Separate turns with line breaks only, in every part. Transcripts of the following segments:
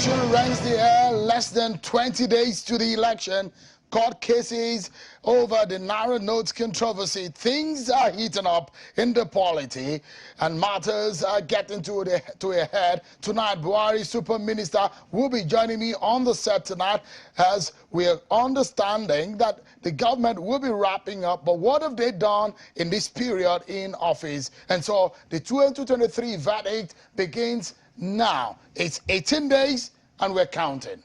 Television rents the air less than 20 days to the election. Court cases over the Naira notes controversy. Things are heating up in the polity and matters are getting to a head. Tonight, Buhari Super Minister will be joining me on the set tonight as we are understanding that the government will be wrapping up. But what have they done in this period in office? And so the 2023 verdict begins now. It's 18 days and we're counting.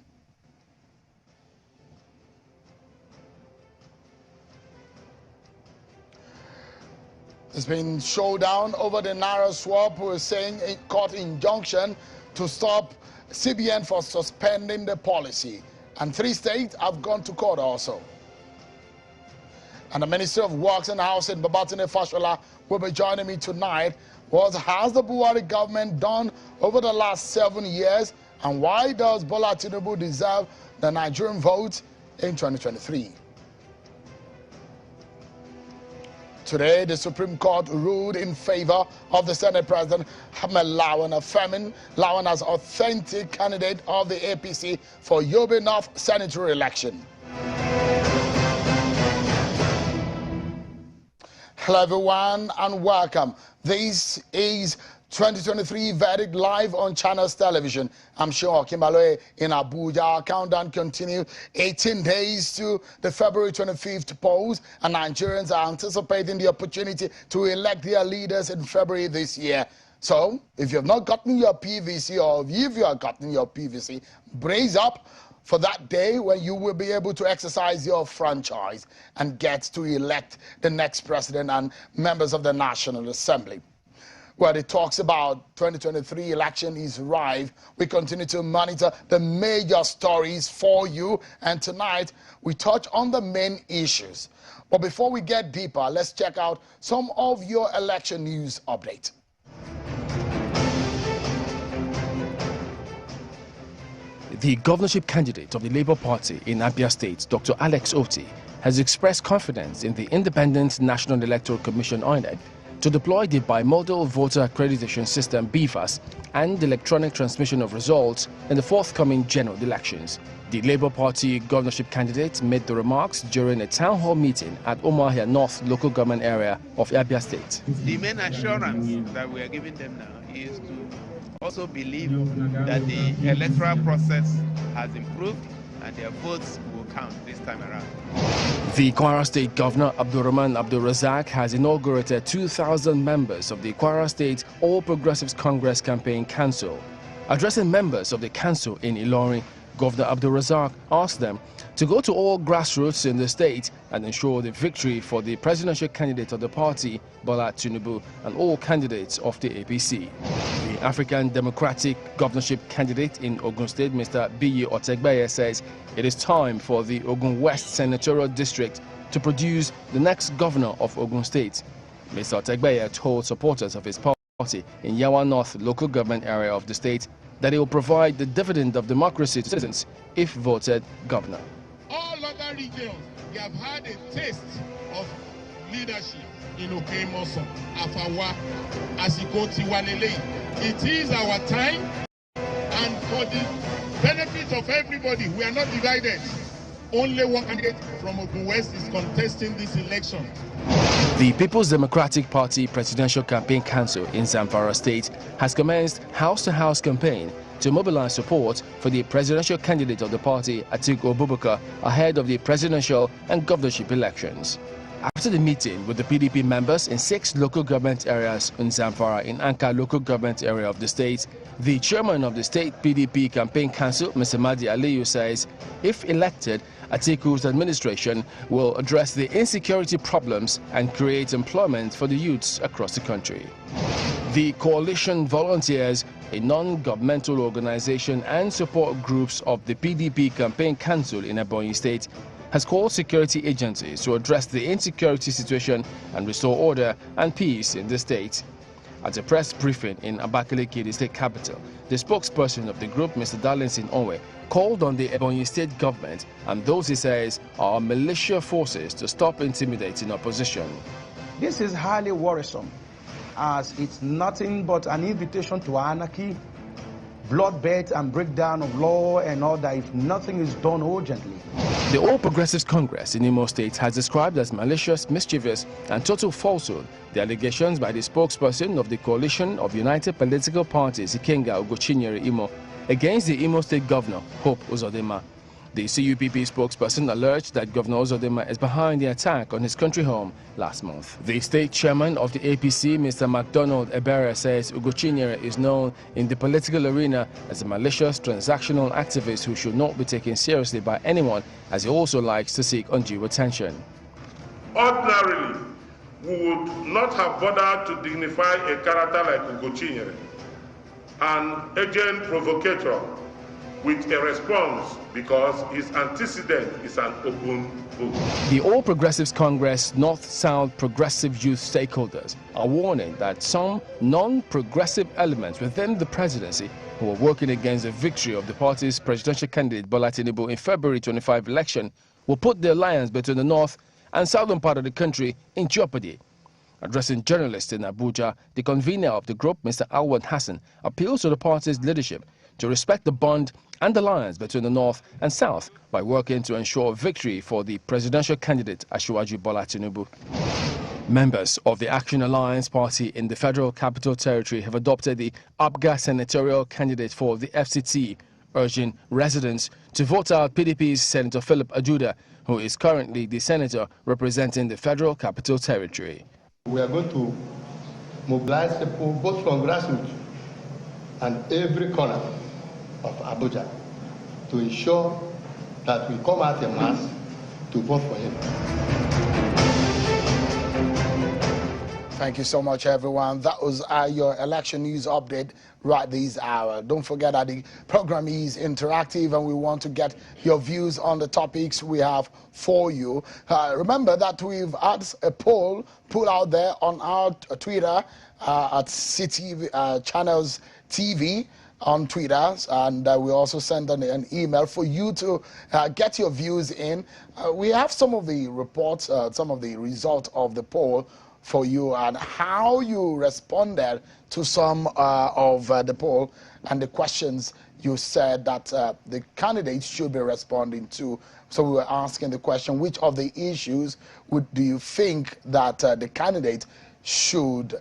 There's been showdown over the Naira swap. We're saying a court injunction to stop CBN for suspending the policy. And 3 states have gone to court also. And the Minister of Works and Housing, Babatune Fashola, will be joining me tonight. What has the Buhari government done over the last 7 years? And why does Bola Tinubu deserve the Nigerian vote in 2023? Today, the Supreme Court ruled in favor of the Senate President Lawan, affirming Lawan as authentic candidate of the APC for Yobe North Senatorial election. Hello everyone and welcome. This is 2023 verdict live on Channels Television. I'm sure Kimbaloe in Abuja. Our countdown continues. 18 days to the February 25th polls, and Nigerians are anticipating the opportunity to elect their leaders in February this year. So, if you have not gotten your PVC, or if you have gotten your PVC, brace up for that day when you will be able to exercise your franchise and get to elect the next president and members of the National Assembly. Where it talks about 2023 election is rife. We continue to monitor the major stories for you, and tonight we touch on the main issues. But before we get deeper, let's check out some of your election news update.
The governorship candidate of the Labour Party in Abia State, Dr. Alex Oti, has expressed confidence in the Independent National Electoral Commission (INEC) to deploy the bimodal voter accreditation system (BVAS) and electronic transmission of results in the forthcoming general elections. The Labour Party governorship candidate made the remarks during a town hall meeting at Umuahia North local government area of Abia State.
The main assurance that we are giving them now is to also believe that the electoral process has improved and their votes will count this time around.
The Kwara State Governor Abdurrahman Abdul Razak has inaugurated 2,000 members of the Kwara State All Progressives Congress Campaign Council. Addressing members of the council in Ilorin, Governor Abdul Razak asked them to go to all grassroots in the state and ensure the victory for the presidential candidate of the party, Bola Tinubu, and all candidates of the APC. The African Democratic governorship candidate in Ogun State, Mr. Biyi Otegbeye, says it is time for the Ogun West Senatorial District to produce the next governor of Ogun State. Mr. Otegbeye told supporters of his party in Yawa North local government area of the state that he will provide the dividend of democracy to citizens if voted governor.
All other regions, we have had a taste of leadership in Okemoso, Afawa, Asiko, Tiwalele. It is our time, and for the benefit of everybody, we are not divided. Only one candidate from Ogun West is contesting this election.
The People's Democratic Party Presidential Campaign Council in Zamfara State has commenced house-to-house campaign to mobilize support for the presidential candidate of the party, Atiku Abubakar, ahead of the presidential and governorship elections. After the meeting with the PDP members in 6 local government areas in Zamfara in Anka local government area of the state, the chairman of the state PDP Campaign Council, Mr. Madi Aliyu, says if elected, Atiku's administration will address the insecurity problems and create employment for the youths across the country. The Coalition Volunteers, a non-governmental organization and support groups of the PDP Campaign Council in Ebonyi State, has called security agencies to address the insecurity situation and restore order and peace in the state. At a press briefing in Abakaliki, the state capital, the spokesperson of the group, Mr. Darlinson Onwe, called on the Ebonyi state government and those he says are militia forces to stop intimidating opposition.
This is highly worrisome, as it's nothing but an invitation to anarchy, bloodbath and breakdown of law and all that if nothing is done urgently.
The All Progressives Congress in Imo State has described as malicious, mischievous and total falsehood the allegations by the spokesperson of the Coalition of United Political Parties, Ikenga Ugochinyere Imo, against the Imo State Governor, Hope Uzodinma. The CUPP spokesperson alleged that Governor Uzodinma is behind the attack on his country home last month. The state chairman of the APC, Mr. MacDonald Ebere, says Ugochinyere is known in the political arena as a malicious, transactional activist who should not be taken seriously by anyone, as he also likes to seek undue attention.
Ordinarily, we would not have bothered to dignify a character like Ugochinyere, an agent provocateur, with a response because his antecedent is an open book.
The All Progressives Congress North-South Progressive Youth stakeholders are warning that some non-progressive elements within the presidency who are working against the victory of the party's presidential candidate Bola Tinubu in February 25 election will put the alliance between the north and southern part of the country in jeopardy. Addressing journalists in Abuja, the convener of the group, Mr. Alwan Hassan, appeals to the party's leadership to respect the bond and alliance between the north and south by working to ensure victory for the presidential candidate Asiwaju Bola Tinubu. Members of the Action Alliance party in the Federal Capital Territory have adopted the Abga senatorial candidate for the FCT, urging residents to vote out PDP's Senator Philip Ajuda, who is currently the senator representing the Federal Capital Territory.
We are going to mobilize people both from grassroots and every corner of Abuja to ensure that we come out en masse to vote for him.
Thank you so much, everyone. That was your election news update right this hour. Don't forget that the program is interactive and we want to get your views on the topics we have for you. Remember that we've had a poll put out there on our Twitter at City Channels TV on Twitter, and we also send an email for you to get your views in. We have some of the reports, some of the results of the poll for you and how you responded to some of the poll and the questions you said that the candidates should be responding to. So we were asking the question, which of the issues do you think that the candidate should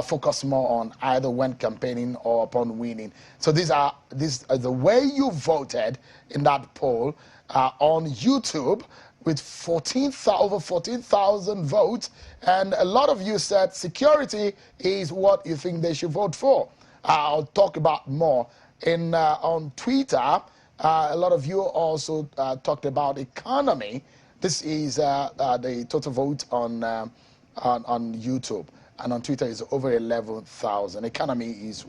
focus more on, either when campaigning or upon winning? So this is the way you voted in that poll on YouTube, with over 14,000 votes, and a lot of you said security is what you think they should vote for. I'll talk about more on Twitter. A lot of you also talked about economy. This is the total vote on YouTube. And on Twitter is over 11,000. Economy is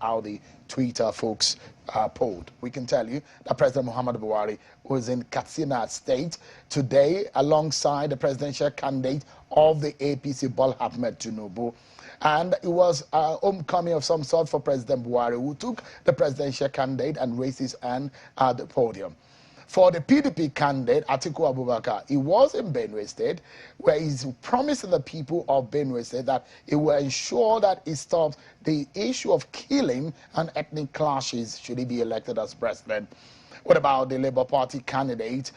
how the Twitter folks polled. We can tell you that President Muhammadu Buhari was in Katsina State today alongside the presidential candidate of the APC, Bola Ahmed Tinubu. And it was a homecoming of some sort for President Buhari, who took the presidential candidate and raised his hand at the podium. For the PDP candidate, Atiku Abubakar, he was in Benue State, where he's promising the people of Benue State that he will ensure that he stops the issue of killing and ethnic clashes should he be elected as president. What about the Labour Party candidate,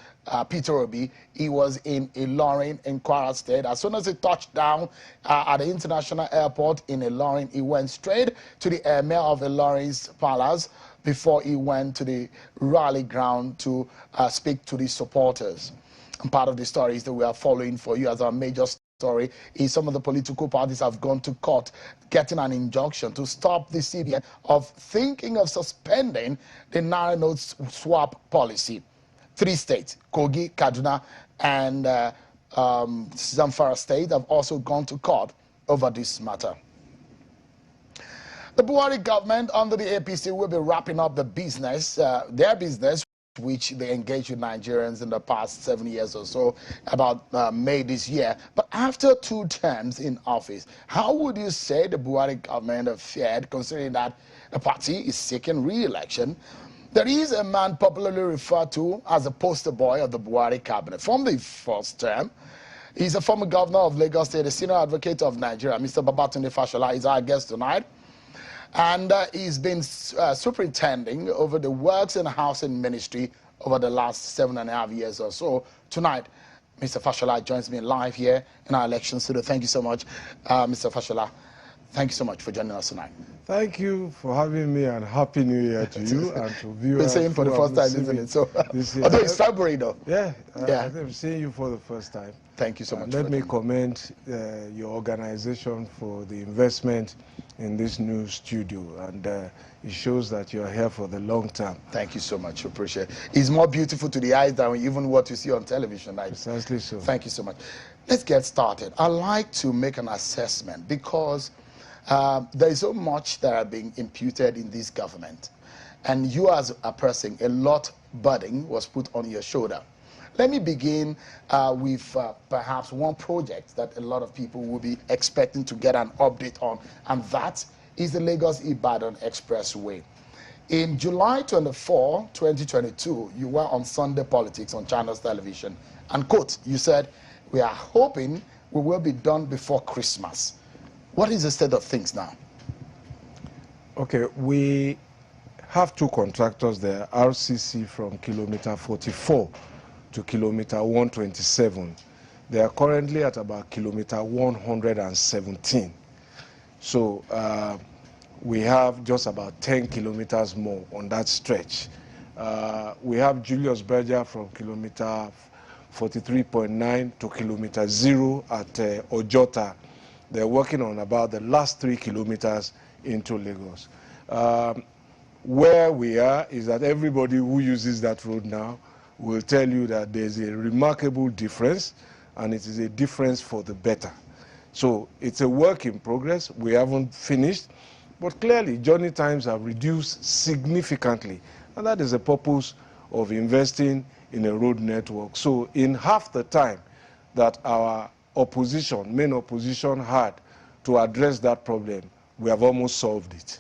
Peter Obi? He was in Ilorin in Kwara State. As soon as he touched down at the international airport in Ilorin, he went straight to the Emir of Ilorin's palace before he went to the rally ground to speak to the supporters. And part of the stories that we are following for you as our major story is some of the political parties have gone to court getting an injunction to stop the CBN of thinking of suspending the Naira note swap policy. 3 states, Kogi, Kaduna, and Zamfara State, have also gone to court over this matter. The Buhari government under the APC will be wrapping up the business, their business, which they engaged with Nigerians in the past 7 years or so, about May this year. But after 2 terms in office, how would you say the Buhari government have fared, considering that the party is seeking re-election? There is a man popularly referred to as the poster boy of the Buhari cabinet from the first term. He's a former governor of Lagos State, a senior advocate of Nigeria. Mr. Babatunde Fashola is our guest tonight. and he's been superintending over the Works and Housing Ministry over the last 7.5 years or so. Tonight, Mr. Fashola joins me live here in our election studio. Thank you so much, Mr. Fashola. Thank you so much for joining us tonight.
Thank you for having me, and Happy New Year to you and to viewers.
We're saying for the first time, isn't it? So, although it's February though.
Yeah, I'm seeing you for the first time.
Thank you so much.
Let me commend your organization for the investment in this new studio, and it shows that you're here for the long term.
Thank you so much. Appreciate it. It's more beautiful to the eyes than even what you see on television.
Precisely so.
Thank you so much. Let's get started. I'd like to make an assessment because there is so much that are being imputed in this government, and you as a person, a lot burden was put on your shoulder. Let me begin with perhaps one project that a lot of people will be expecting to get an update on, and that is the Lagos-Ibadan Expressway. In July 24, 2022, you were on Sunday Politics on Channels Television, and quote, you said, "We are hoping we will be done before Christmas." What is the state of things now?
Okay, we have two contractors there, RCC from kilometer 44 to kilometer 127. They are currently at about kilometer 117. So we have just about 10 kilometers more on that stretch. We have Julius Berger from kilometer 43.9 to kilometer 0 at Ojota. They're working on about the last 3 kilometers into Lagos. Where we are is that everybody who uses that road now will tell you that there's a remarkable difference, and it is a difference for the better. So it's a work in progress. We haven't finished, but clearly journey times have reduced significantly, and that is the purpose of investing in a road network. So in half the time that our opposition, main opposition, had to address that problem, we have almost solved it.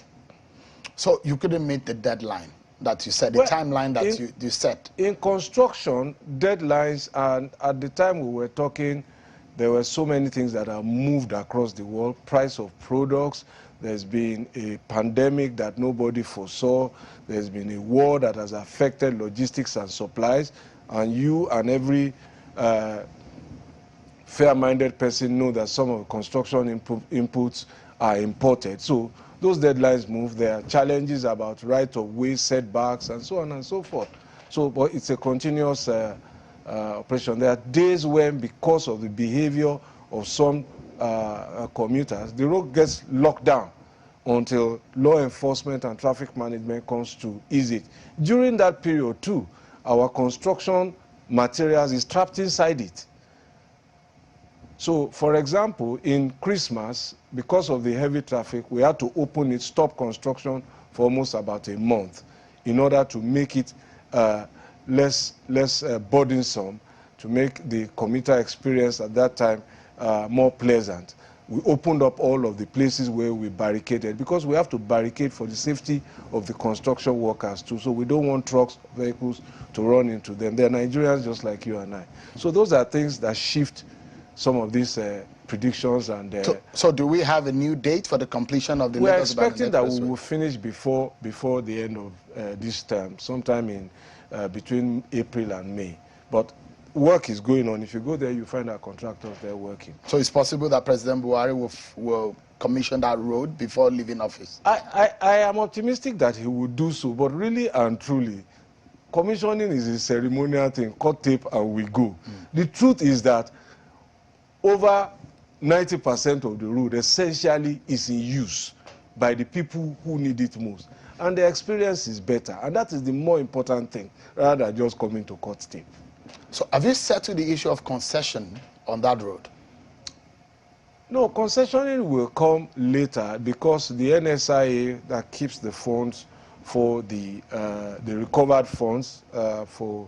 So you couldn't meet the deadline that you set, the timeline that you set?
In construction, deadlines, and at the time we were talking, there were so many things that have moved across the world. Price of products, there's been a pandemic that nobody foresaw, there's been a war that has affected logistics and supplies, and you and every fair-minded person know that some of the construction inputs are imported. So those deadlines move. There are challenges about right-of-way setbacks and so on and so forth. So, but it's a continuous operation. There are days when, because of the behavior of some commuters, the road gets locked down until law enforcement and traffic management comes to ease it. During that period too, our construction materials is trapped inside it. So, for example, in Christmas, because of the heavy traffic, we had to open it, stop construction for almost about a month in order to make it less burdensome, to make the commuter experience at that time more pleasant. We opened up all of the places where we barricaded, because we have to barricade for the safety of the construction workers too. So we don't want trucks, vehicles to run into them. They're Nigerians just like you and I. So those are things that shift some of these predictions. And
so do we have a new date for the completion of the
We're expecting that we will finish before the end of this term, sometime in between April and May. But work is going on. If you go there, you find our contractors there working. So
it's possible that President Buhari will commission that road before leaving office?
I am optimistic that he will do so, but really and truly, commissioning is a ceremonial thing. Cut tape and we go. The truth is that over 90% of the road essentially is in use by the people who need it most. And the experience is better. And that is the more important thing, rather than just coming to cut tape.
So have you settled the issue of concession on that road?
No, concessioning will come later, because the NSIA that keeps the funds for the recovered funds for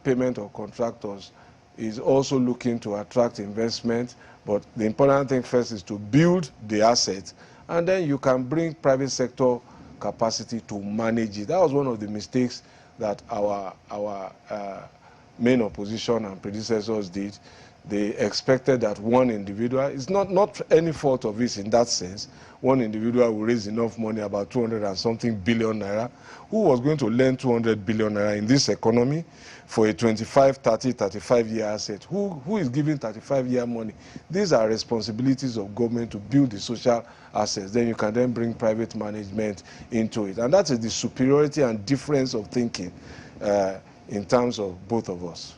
payment of contractors is also looking to attract investment. But the important thing first is to build the assets, and then you can bring private sector capacity to manage it. That was one of the mistakes that our main opposition and predecessors did. they expected that one individual, it's not any fault of his in that sense, one individual will raise enough money, about 200 and something billion naira. Who was going to lend 200 billion naira in this economy for a 25, 30, 35-year asset? Who is giving 35-year money? These are responsibilities of government to build the social assets. Then you can then bring private management into it. And that is the superiority and difference of thinking in terms of both of us.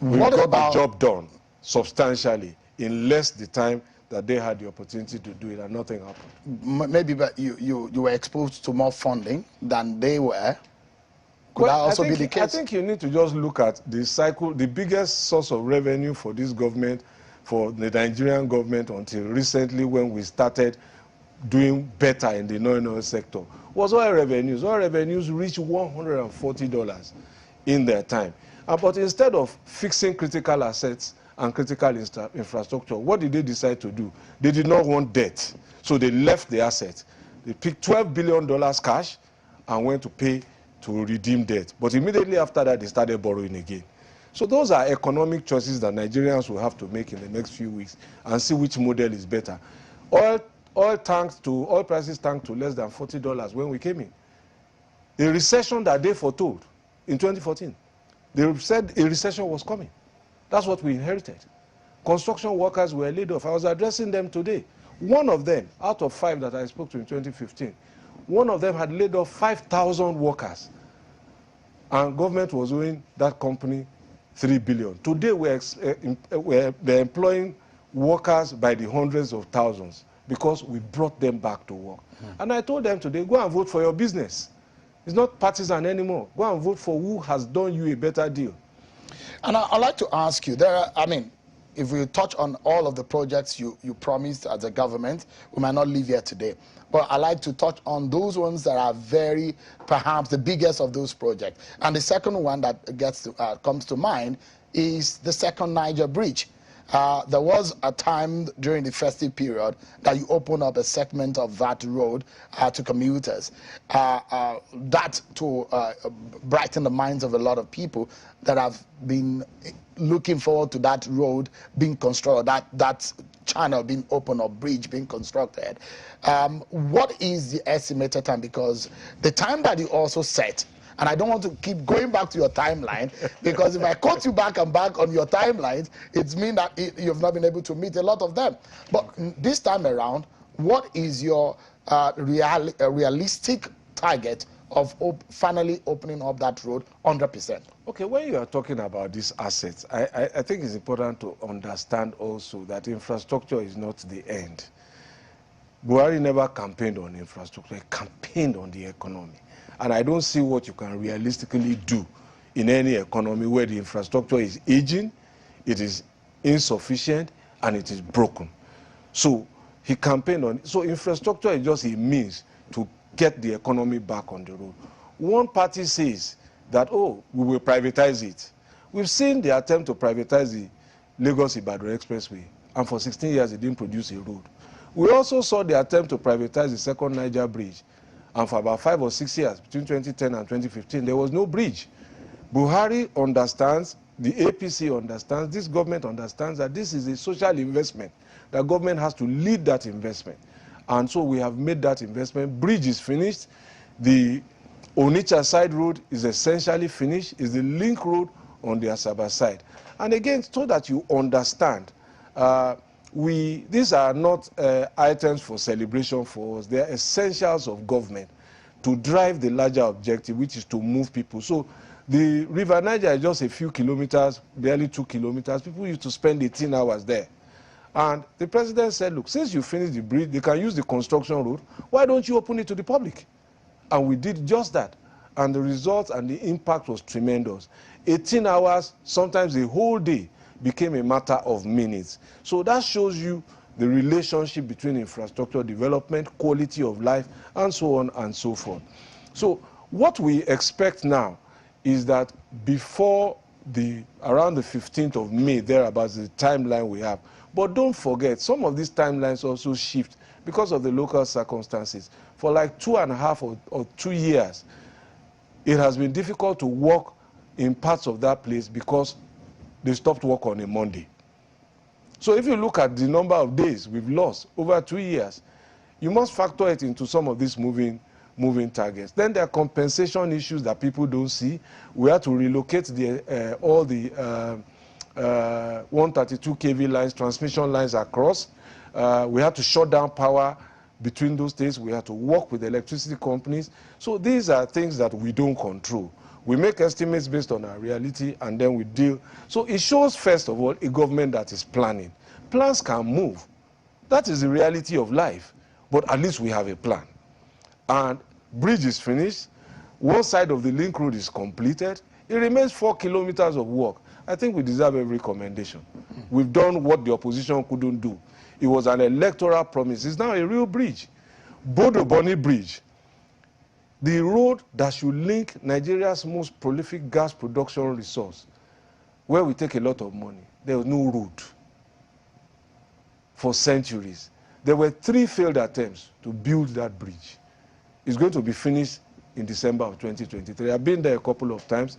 We've got the job done substantially in less the time that they had the opportunity to do it, and nothing happened.
Maybe but you were exposed to more funding than they were. Could that also be the case?
I think you need to just look at the cycle. The biggest source of revenue for this government, for the Nigerian government until recently when we started doing better in the non-oil sector, was oil revenues. Oil revenues reached $140 in their time. But instead of fixing critical assets and critical infrastructure, what did they decide to do? They did not want debt, so they left the assets. They picked $12 billion cash and went to pay to redeem debt. But immediately after that, they started borrowing again. So those are economic choices that Nigerians will have to make in the next few weeks and see which model is better. Oil prices tanked to less than $40 when we came in. A recession that they foretold in 2014. They said a recession was coming. That's what we inherited. Construction workers were laid off. I was addressing them today. One of them, out of 5 that I spoke to in 2015, one of them had laid off 5,000 workers. And government was owing that company $3 billion. Today they're employing workers by the hundreds of thousands because we brought them back to work. And I told them today, go and vote for your business. It's not partisan anymore. Go and vote for who has done you a better deal.
And I'd like to ask you, if we touch on all of the projects you promised as a government, we might not leave here today. But I'd like to touch on those ones that are perhaps the biggest of those projects. And the second one that comes to mind is the second Niger Bridge. There was a time during the festive period that you opened up a segment of that road to commuters. That to brighten the minds of a lot of people that have been looking forward to that road being constructed, that channel being opened or bridge being constructed. What is the estimated time? Because the time that you also set, and I don't want to keep going back to your timeline, because if I quote you back and back on your timelines, it means that you've not been able to meet a lot of them. But this time around, what is your realistic target of finally opening up that road 100%?
Okay, when you are talking about these assets, I think it's important to understand also that infrastructure is not the end. Buhari never campaigned on infrastructure, he campaigned on the economy. And I don't see what you can realistically do in any economy where the infrastructure is aging, it is insufficient, and it is broken. So he campaigned on it. So infrastructure is just a means to get the economy back on the road. One party says that, oh, we will privatize it. We've seen the attempt to privatize the Lagos-Ibadan Expressway, and for 16 years it didn't produce a road. We also saw the attempt to privatize the second Niger Bridge, and for about 5 or 6 years, between 2010 and 2015, there was no bridge. Buhari understands, the APC understands, this government understands that this is a social investment. The government has to lead that investment. And so we have made that investment. Bridge is finished. The Onitsha side road is essentially finished. It's the link road on the Asaba side. And again, so that you understand, these are not items for celebration for us. They are essentials of government to drive the larger objective, which is to move people. So the River Niger is just a few kilometers, barely 2 kilometers. People used to spend 18 hours there. And the president said, look, since you finished the bridge, they can use the construction road. Why don't you open it to the public? And we did just that. And the result and the impact was tremendous. 18 hours, sometimes a whole day, became a matter of minutes. So that shows you the relationship between infrastructure development, quality of life, and so on and so forth. So what we expect now is that before around the 15th of May, thereabouts, the timeline we have. But don't forget, some of these timelines also shift because of the local circumstances. For like 2.5 or 2 years, it has been difficult to work in parts of that place because they stopped work on a Monday. So if you look at the number of days we've lost over 2 years, you must factor it into some of these moving targets. Then there are compensation issues that people don't see. We have to relocate all the 132 kV lines, transmission lines across. We have to shut down power between those states. We have to work with the electricity companies. So these are things that we don't control. We make estimates based on our reality, and then we deal. So it shows, first of all, a government that is planning. Plans can move. That is the reality of life. But at least we have a plan. And bridge is finished. One side of the link road is completed. It remains 4 kilometers of work. I think we deserve every commendation. We've done what the opposition couldn't do. It was an electoral promise. It's now a real bridge. Bodo Boni Bridge, the road that should link Nigeria's most prolific gas production resource, where we take a lot of money. There was no road for centuries. There were 3 failed attempts to build that bridge. It's going to be finished in December of 2023. I've been there a couple of times.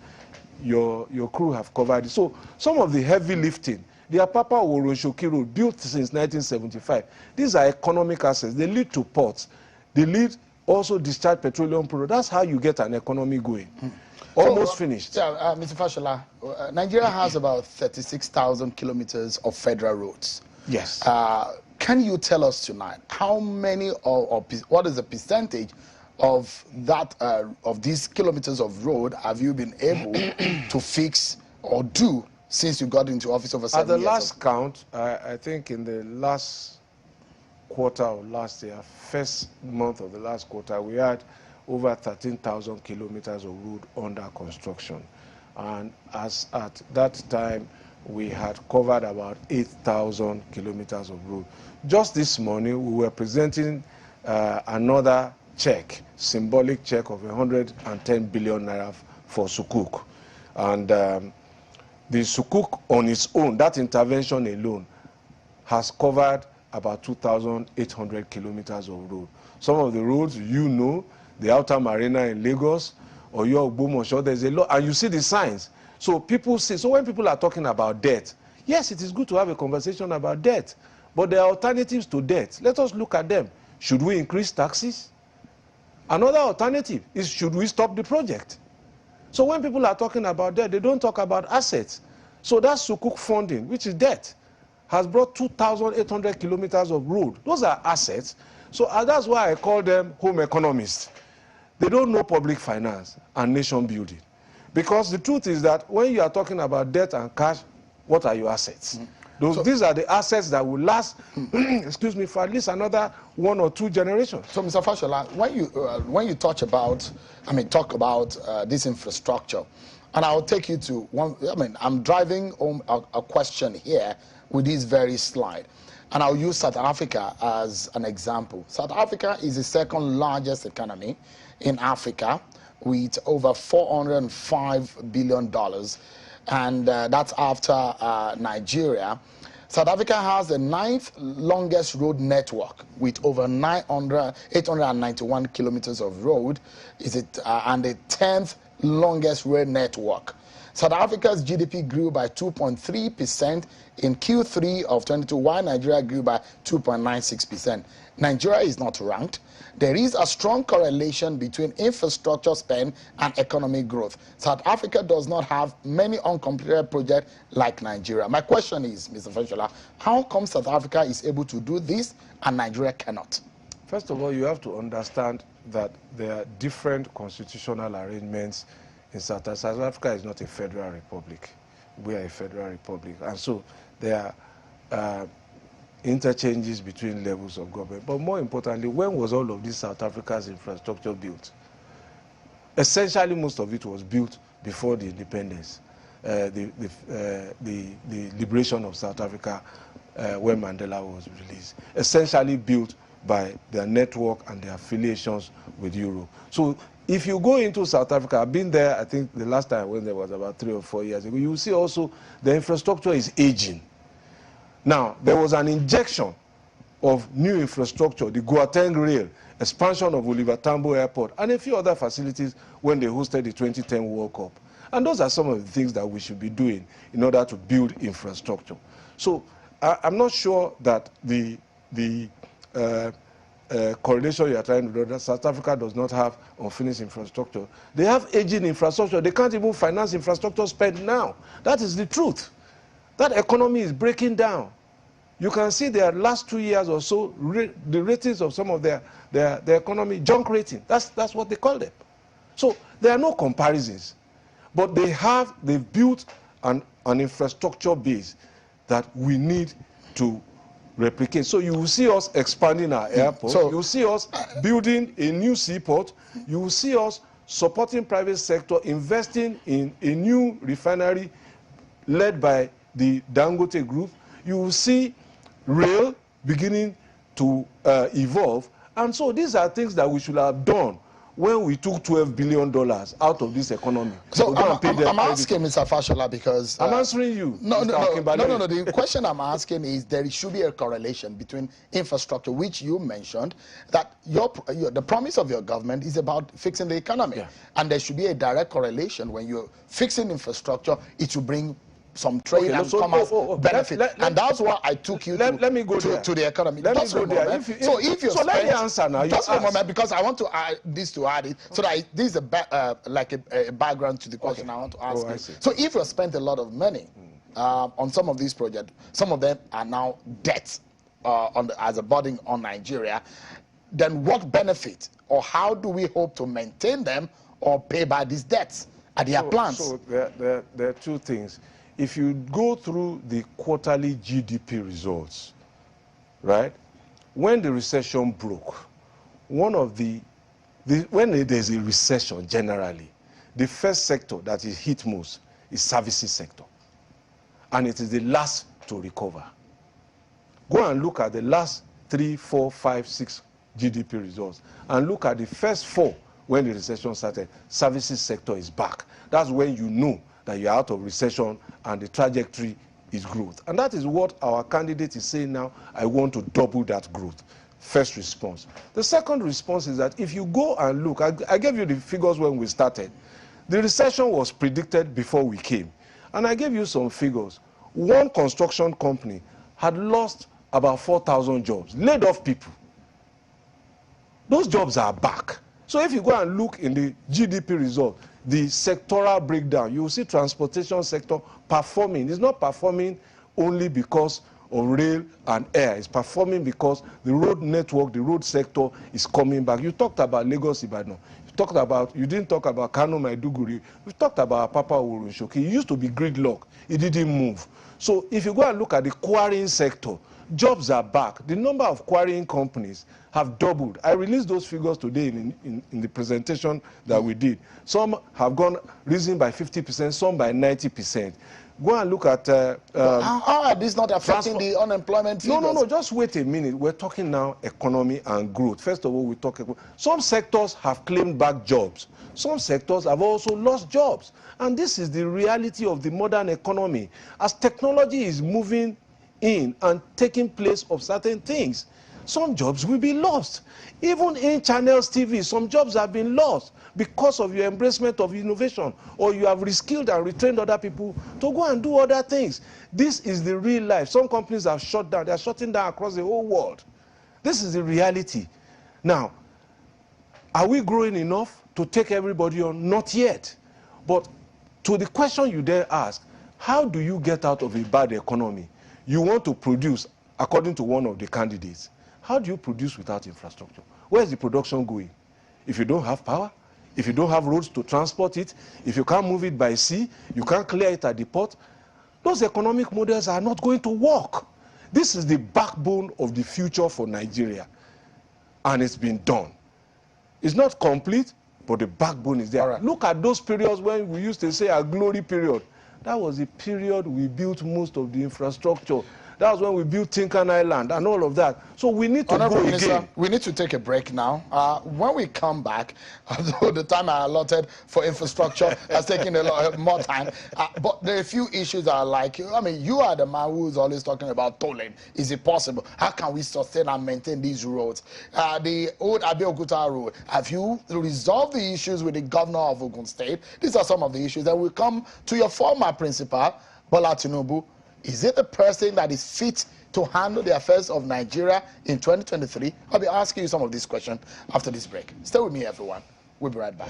Your crew have covered it. So some of the heavy lifting, the Apapa Woronshoki Road, built since 1975, these are economic assets. They lead to ports. They lead also discharge petroleum products. That's how you get an economy going. Almost finished.
Yeah, Mr. Fashola, Nigeria has about 36,000 kilometers of federal roads.
Yes.
Can you tell us tonight how many or what is the percentage of that of these kilometers of road have you been able to fix or do since you got into office over 7 years?
At the last count, I think in the last quarter of last year, first month of the last quarter, we had over 13,000 kilometers of road under construction. And as at that time, we had covered about 8,000 kilometers of road. Just this morning, we were presenting another check, symbolic check of 110 billion naira for Sukuk. And the Sukuk on its own, that intervention alone, has covered about 2,800 kilometers of road. Some of the roads, you know, the Outer Marina in Lagos, or your Ogbomoso, there's a lot, and you see the signs. So people say, so when people are talking about debt, yes, it is good to have a conversation about debt, but there are alternatives to debt. Let us look at them. Should we increase taxes? Another alternative is, should we stop the project? So when people are talking about debt, they don't talk about assets. So that Sukuk funding, which is debt, has brought 2,800 kilometers of road. Those are assets. So that's why I call them home economists. They don't know public finance and nation building. Because the truth is that when you are talking about debt and cash, what are your assets? These are the assets that will last, excuse me, for at least another 1 or 2 generations.
So, Mr. Fashola, when you talk about this infrastructure, and I'll take you to one. I'm driving home a question here with this very slide, and I'll use South Africa as an example. South Africa is the second largest economy in Africa, with over $405 billion, and that's after Nigeria. South Africa has the 9th longest road network with over 891 kilometers of road, and the 10th longest rail network. South Africa's GDP grew by 2.3% in Q3 of 22, while Nigeria grew by 2.96%. Nigeria is not ranked. There is a strong correlation between infrastructure spend and economic growth. South Africa does not have many uncompleted projects like Nigeria. My question is, Mr. Fashola, how come South Africa is able to do this and Nigeria cannot?
First of all, you have to understand that there are different constitutional arrangements in South Africa. South Africa is not a federal republic. We are a federal republic. And so there are interchanges between levels of government. But more importantly, when was all of this South Africa's infrastructure built? Essentially, most of it was built before the independence, the liberation of South Africa when Mandela was released. Essentially built by their network and their affiliations with Europe. So if you go into South Africa, I've been there, I think the last time I went there was about 3 or 4 years ago, you will see also the infrastructure is aging. Now, there was an injection of new infrastructure, the Gauteng Rail, expansion of Oliver Tambo Airport, and a few other facilities when they hosted the 2010 World Cup. And those are some of the things that we should be doing in order to build infrastructure. So I'm not sure that the correlation you are trying to do, that South Africa does not have unfinished infrastructure. They have aging infrastructure. They can't even finance infrastructure spend now. That is the truth. That economy is breaking down. You can see their last 2 years or so, the ratings of some of their economy, junk rating. That's what they call them. So there are no comparisons. But they've built an infrastructure base that we need to replicate. So you will see us expanding our airport. So you will see us building a new seaport. You will see us supporting private sector, investing in a new refinery led by the Dangote Group. You will see rail beginning to evolve. And so these are things that we should have done when we took $12 billion out of this economy.
So I'm asking Mr. Fashola because...
I'm answering you.
No. The question I'm asking is there should be a correlation between infrastructure, which you mentioned, that the promise of your government is about fixing the economy. Yeah. And there should be a direct correlation. When you're fixing infrastructure, it will bring some trade and commerce benefit. And that's why I took you to the economy.
Let me go there. Let me answer now.
Just a moment, because I want to add this so that this is like a background to the question I want to ask you. So if you spent a lot of money on some of these projects, some of them are now debt as a burden on Nigeria, then what benefit or how do we hope to maintain them or pay back these debts? Are there plans?
So there are two things. If you go through the quarterly GDP results, right, when the recession broke, when there's a recession generally, the first sector that is hit most is services sector. And it is the last to recover. Go and look at the last 3, 4, 5, 6 GDP results and look at the first 4 when the recession started. Services sector is back. That's when you know that you're out of recession and the trajectory is growth. And that is what our candidate is saying now. I want to double that growth. First response. The second response is that if you go and look, I gave you the figures when we started. The recession was predicted before we came. And I gave you some figures. One construction company had lost about 4,000 jobs, laid off people. Those jobs are back. So if you go and look in the GDP result, the sectoral breakdown, you will see transportation sector performing. It's not performing only because of rail and air. It's performing because the road network, the road sector is coming back. You talked about Lagos Ibadan. You didn't talk about Kano Maiduguri. You talked about Papa Urushoki. It used to be gridlock. It didn't move. So if you go and look at the quarrying sector, jobs are back. The number of quarrying companies have doubled. I released those figures today in the presentation that we did. Some have risen by 50%, some by 90%. Go and look at...
how are these not affecting the unemployment figures?
No, just wait a minute. We're talking now economy and growth. First of all, we talk... Some sectors have claimed back jobs. Some sectors have also lost jobs. And this is the reality of the modern economy. As technology is moving in and taking place of certain things, some jobs will be lost. Even in Channels TV, some jobs have been lost because of your embracement of innovation, or you have reskilled and retrained other people to go and do other things. This is the real life. Some companies have shut down. They are shutting down across the whole world. This is the reality. Now, are we growing enough to take everybody on? Not yet. But to the question you dare ask, how do you get out of a bad economy? You want to produce, according to one of the candidates. How do you produce without infrastructure? Where is the production going? If you don't have power, if you don't have roads to transport it, if you can't move it by sea, you can't clear it at the port, those economic models are not going to work. This is the backbone of the future for Nigeria. And it's been done. It's not complete, but the backbone is there. Right. Look at those periods when we used to say a glory period. That was the period we built most of the infrastructure. That was when we built Tinkan Island and all of that. So we need to go again.
We need to take a break now. When we come back, although the time I allotted for infrastructure has taken a lot more time, but there are a few issues that are like, I mean, you are the man who's always talking about tolling. Is it possible? How can we sustain and maintain these roads? The old Abeokuta road, have you resolved the issues with the governor of Ogun State? These are some of the issues. Then we come to your former principal, Bola Tinubu. Is it the person that is fit to handle the affairs of Nigeria in 2023? I'll be asking you some of these questions after this break. Stay with me, everyone. We'll be right back.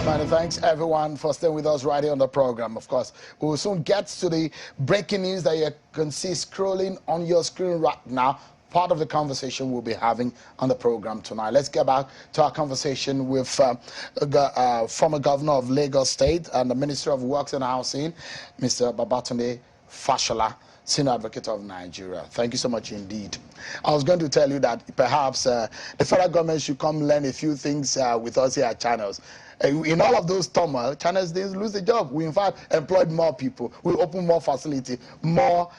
Many thanks, everyone, for staying with us right here on the program. Of course, we will soon get to the breaking news that you can see scrolling on your screen right now. Part of the conversation we'll be having on the program tonight. Let's get back to our conversation with former governor of Lagos State and the Minister of Works and Housing, Mr. Babatunde Fashola, Senior Advocate of Nigeria. Thank you so much indeed. I was going to tell you that perhaps the federal government should come learn a few things with us here at Channels. In all of those turmoil, Channels didn't lose the job. We, in fact, employed more people. We opened more facility. More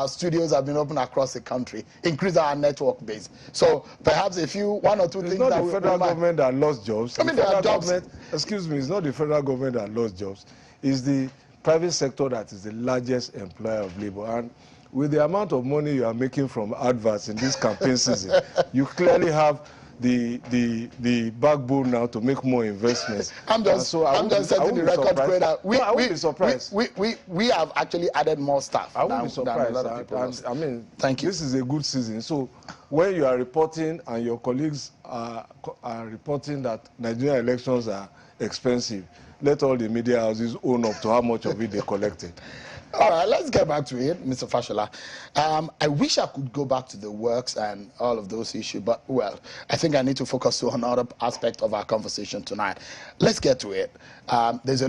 studios have been opened across the country. Increased our network base. So perhaps one or two things that we...
It's not the federal government that lost jobs.
I mean, there are jobs.
Excuse me, it's not the federal government that lost jobs. It's the private sector that is the largest employer of labor. And with the amount of money you are making from adverts in this campaign season, you clearly have the backbone now to make more investments.
I'm just setting the record straight.
I won't be surprised.
We have actually added more staff.
I won't be surprised. I mean,
thank you.
This is a good season. So when you are reporting and your colleagues are reporting that Nigerian elections are expensive, let all the media houses own up to how much of it they collected.
All right, let's get back to it, Mr. Fashola. I wish I could go back to the works and all of those issues, but, well, I think I need to focus on another aspect of our conversation tonight. Let's get to it. There's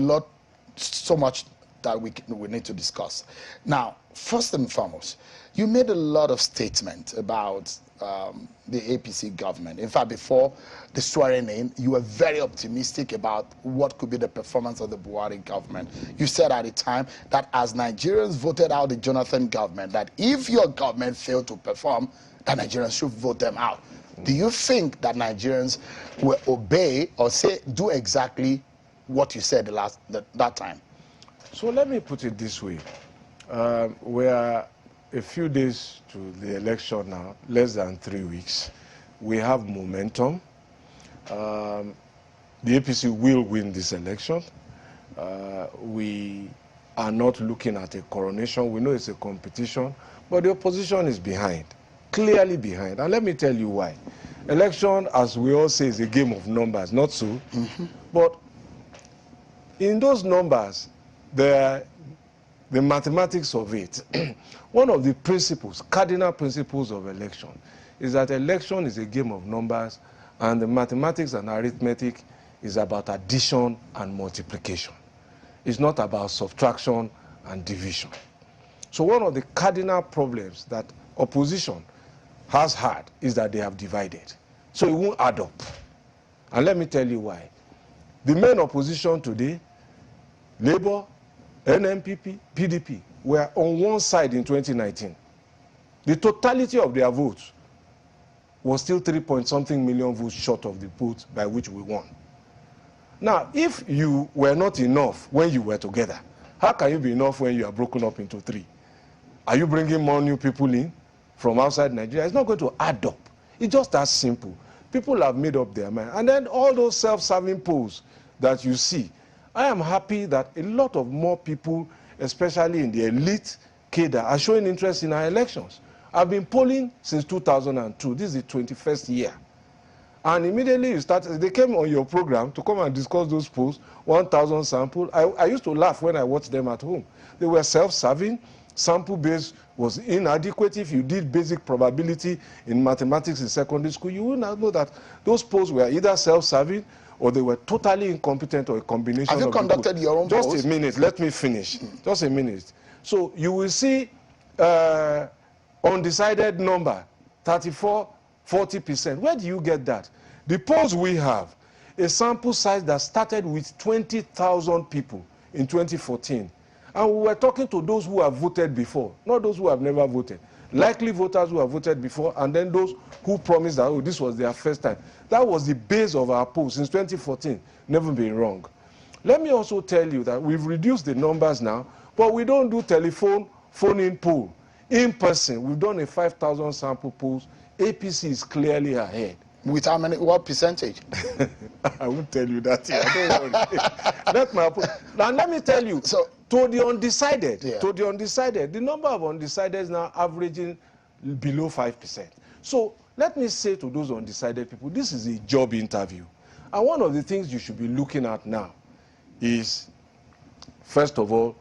so much that we need to discuss. Now, first and foremost, you made a lot of statements about the APC government. In fact, before the swearing in, you were very optimistic about what could be the performance of the Buhari government. You said at the time that as Nigerians voted out the Jonathan government, that if your government failed to perform, that Nigerians should vote them out. Do you think that Nigerians will obey or do exactly what you said that time?
So let me put it this way. We are a few days to the election now, less than 3 weeks. We have momentum. The APC will win this election. We are not looking at a coronation. We know it's a competition, but the opposition is behind, clearly behind. And let me tell you why. Election, as we all say, is a game of numbers, not so. Mm-hmm. But in those numbers, the mathematics of it, one of the principles, cardinal principles of election, is that election is a game of numbers, and the mathematics and arithmetic is about addition and multiplication. It's not about subtraction and division. So one of the cardinal problems that opposition has had is that they have divided. So it won't add up. And let me tell you why. The main opposition today, Labour, NMPP, PDP, were on one side in 2019. The totality of their votes was still 3-point-something million votes short of the vote by which we won. Now, if you were not enough when you were together, how can you be enough when you are broken up into 3? Are you bringing more new people in from outside Nigeria? It's not going to add up. It's just that simple. People have made up their mind. And then all those self-serving polls that you see, I am happy that a lot of more people, especially in the elite cadre, are showing interest in our elections. I've been polling since 2002. This is the 21st year. And immediately you started, they came on your program to come and discuss those polls, 1,000 samples. I used to laugh when I watched them at home. They were self-serving. Sample base was inadequate. If you did basic probability in mathematics in secondary school, you would not know that those polls were either self-serving or they were totally incompetent or a combination of...
Have you conducted your own polls?
Just a minute, let me finish. Just a minute. So you will see undecided number, 34, 40%. Where do you get that? The polls we have, a sample size that started with 20,000 people in 2014 And we were talking to those who have voted before, not those who have never voted. Likely voters who have voted before, and then those who promised that, oh, this was their first time. That was the base of our poll since 2014. Never been wrong. Let me also tell you that we've reduced the numbers now, but we don't do phone-in poll. In person, we've done a 5,000 sample polls. APC is clearly ahead.
With how many, what percentage?
I won't tell you that here. Don't worry. Now let me tell you, so, to the undecided, the number of undecideds now averaging below 5%. So let me say to those undecided people, this is a job interview. And one of the things you should be looking at now is, first of all,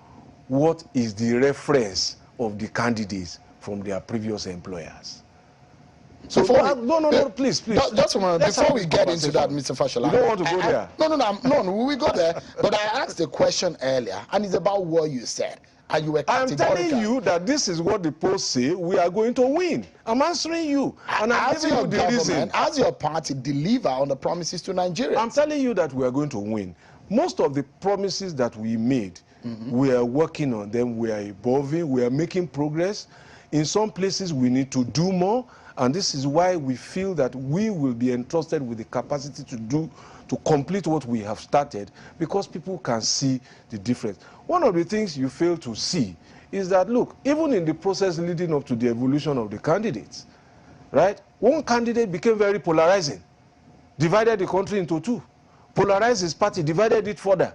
what is the reference of the candidates from their previous employers? So no, please.
Just a moment. Before we get into that, Mr. Fashola.
You don't want to go there?
No, we go there. But I asked a question earlier, and it's about what you said. And you were categorical.
I'm telling you that this is what the polls say we are going to win. I'm answering you. And I'm giving you the reason.
As your party deliver on the promises to Nigerians?
I'm telling you that we are going to win. Most of the promises that we made, we are working on them. We are evolving. We are making progress. In some places, we need to do more. And this is why we feel that we will be entrusted with the capacity to complete what we have started, because people can see the difference. One of the things you fail to see is that, look, even in the process leading up to the evolution of the candidates, right? One candidate became very polarizing, divided the country into two, polarized his party, divided it further.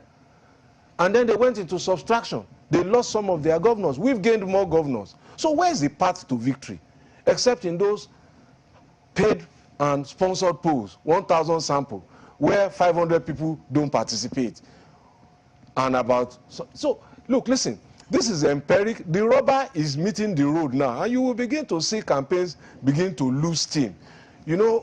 And then they went into subtraction. They lost some of their governors. We've gained more governors. So where's the path to victory? Except in those paid and sponsored polls, 1,000 sample, where 500 people don't participate. And about, so look, listen, this is empiric. The rubber is meeting the road now, and you will begin to see campaigns begin to lose steam. You know,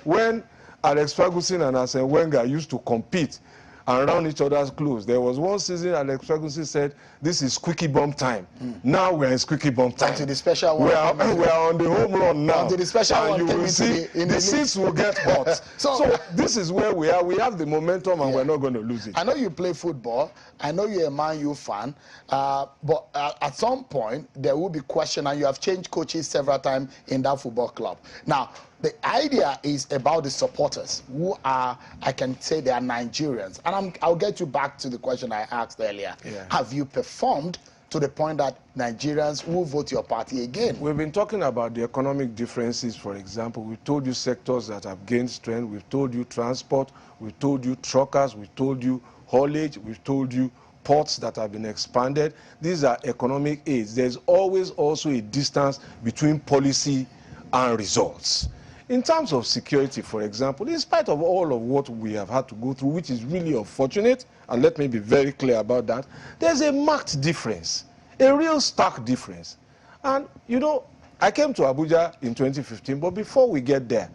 when Alex Ferguson and Arsene Wenger used to compete and round each other's clothes, there was one season Alex Ferguson said, this is squeaky bum time. Now we're in squeaky bum time.
Until the special one.
We are on the home run now.
Until the special
and
one
you will see the seats will get hot. so this is where we are. We have the momentum, and we're not going to lose it.
I know you play football. I know you're a Man U fan. But at some point, there will be question, and you have changed coaches several times in that football club. Now, the idea is about the supporters who are, I can say they are Nigerians. And I'll get you back to the question I asked earlier. Have you performed to the point that Nigerians will vote your party again?
We've been talking about the economic differences, for example. We've told you sectors that have gained strength. We've told you transport. We've told you truckers. We've told you haulage. We've told you ports that have been expanded. These are economic aids. There's always also a distance between policy and results. In terms of security, for example, in spite of all of what we have had to go through, which is really unfortunate, and let me be very clear about that, there's a marked difference, a real stark difference. And, you know, I came to Abuja in 2015, but before we get there,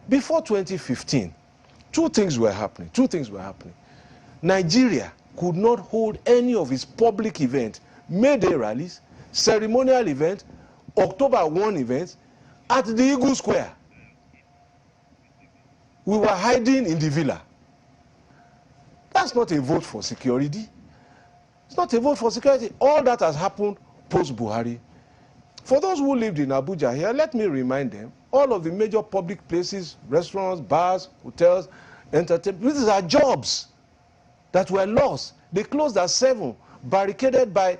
before 2015, two things were happening. Nigeria could not hold any of its public events, May Day rallies, ceremonial events, October 1 events, at the Eagle Square. We were hiding in the villa. That's not a vote for security. It's not a vote for security. All that has happened post-Buhari. For those who lived in Abuja here, let me remind them, all of the major public places, restaurants, bars, hotels, entertainment, these are jobs that were lost. They closed at 7, barricaded by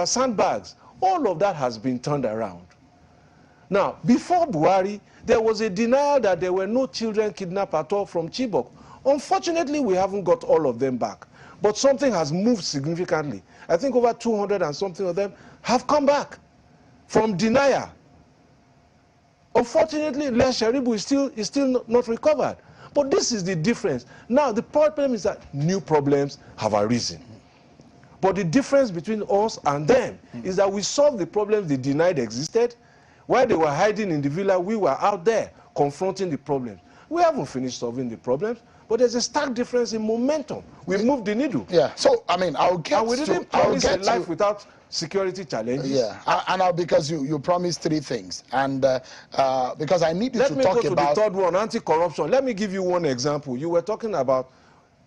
sandbags. All of that has been turned around. Now, before Buhari, there was a denial that there were no children kidnapped at all from Chibok. Unfortunately, we haven't got all of them back. But something has moved significantly. I think over 200 and something of them have come back from denial. Unfortunately, Les Sharibu is still not recovered. But this is the difference. Now, the problem is that new problems have arisen. But the difference between us and them is that we solved the problems they denied existed. While they were hiding in the villa, we were out there confronting the problems. We haven't finished solving the problems, but there's a stark difference in momentum. We moved the needle.
Yeah. So, I mean, I'll get
and we didn't promise a life without security challenges.
Yeah. And because you promised 3 things. And because I need you to talk about...
Let me go to the third one, anti-corruption. Let me give you one example. You were talking about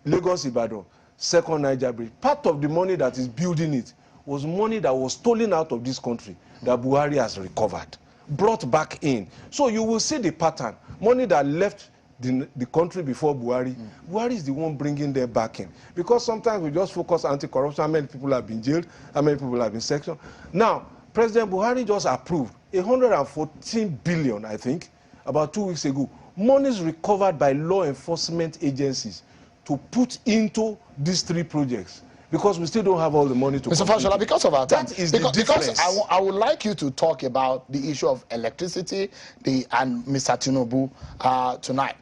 Lagos Ibadan, second Niger Bridge. Part of the money that is building it was money that was stolen out of this country that Buhari has recovered, brought back in. So you will see the pattern. Money that left the country before Buhari, Buhari is the one bringing them back in. Because sometimes we just focus anti-corruption, how many people have been jailed, how many people have been sectioned. Now, President Buhari just approved 114 billion, I think, about 2 weeks ago, monies recovered by law enforcement agencies to put into these 3 projects. Because we still don't have all the money to
Mr. Fashola, because of our time,
that is the difference.
Because I would like you to talk about the issue of electricity and Mr. Tinubu tonight.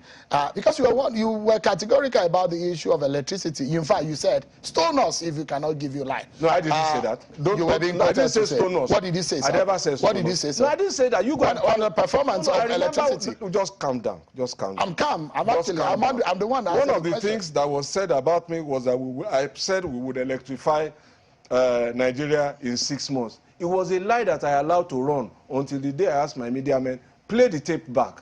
Because you were categorical about the issue of electricity. In fact, you said, stone us if you cannot give you light.
No, I didn't say that.
I didn't say stone us. What did you say, sir?
I never said stone us.
What did you say, sir?
No, I didn't say that. You got
on the performance of electricity.
Just calm down. Just calm down.
I'm calm. I'm the one that
One of the things that was said about me was that I said we would electrify Nigeria in 6 months. It was a lie that I allowed to run until the day I asked my media men, play the tape back.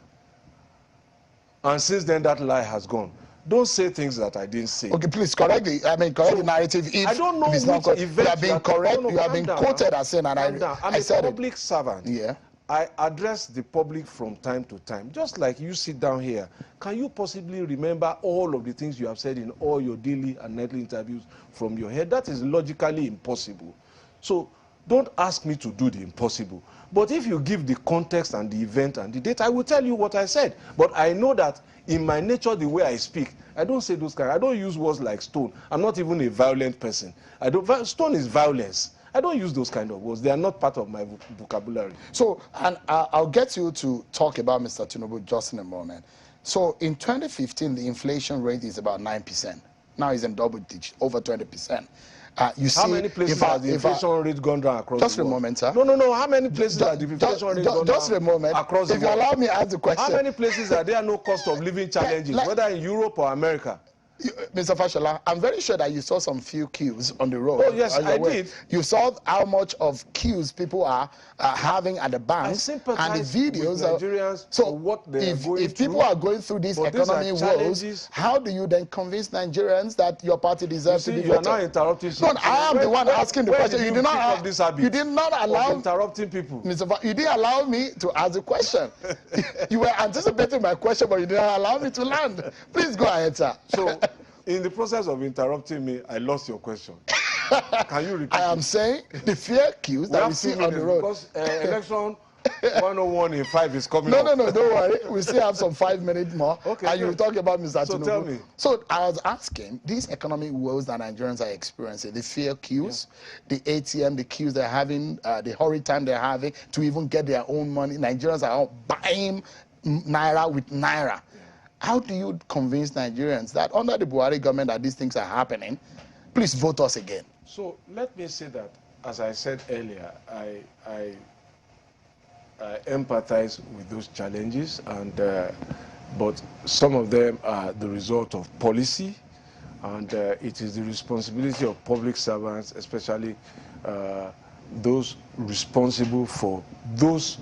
And since then, that lie has gone. Don't say things that I didn't say.
Okay, please correct the narrative.
I don't know which event
you have been correct. You have been quoted as saying, and I said
I'm a public servant.
Yeah.
I address the public from time to time. Just like you sit down here, can you possibly remember all of the things you have said in all your daily and nightly interviews from your head? That is logically impossible. So don't ask me to do the impossible. But if you give the context and the event and the date, I will tell you what I said. But I know that in my nature, the way I speak, I don't say those kind. I don't use words like stone. I'm not even a violent person. Stone is violence. I don't use those kind of words. They are not part of my vocabulary.
So, and I'll get you to talk about Mr. Tinubu just in a moment. So, in 2015, the inflation rate is about 9%. Now it's in double digits, over 20%. You see,
how many places has the inflation rate gone down across the world?
Just a moment, sir.
No. How many places has the inflation rate gone down
just a moment.
Across the world?
If you allow me to ask the question.
How many places are there no cost of living challenges, whether in Europe or America?
Mr. Fashola, I'm very sure that you saw some few queues on the road.
Oh, yes, I did.
You saw how much of queues people are having at the banks.
I sympathize
and the videos
with Nigerians
so
for what they are going
if people are going through these economic woes, how do you then convince Nigerians that your party deserves to be voted?
You are now interrupting.
No, I am the one asking the question. You did not allow
interrupting people.
Mr. You didn't allow me to ask the question. You were anticipating my question, but you didn't allow me to land. Please go ahead, sir.
So, in the process of interrupting me, I lost your question. Can you repeat?
I am saying the fear queues that we see on the road.
Because election 101 in 5 is coming
No,
up.
don't worry. We still have some 5 minutes more.
Okay,
and you will talk about Mr. Tinubu.
So tell me.
So I was asking, these economic woes that Nigerians are experiencing, the fear queues, the ATM, the queues they're having, the hurry time they're having to even get their own money. Nigerians are all buying naira with naira. How do you convince Nigerians that under the Buhari government that these things are happening? Please vote us again.
So let me say that, as I said earlier, I empathize with those challenges, and but some of them are the result of policy, and it is the responsibility of public servants, especially those responsible for those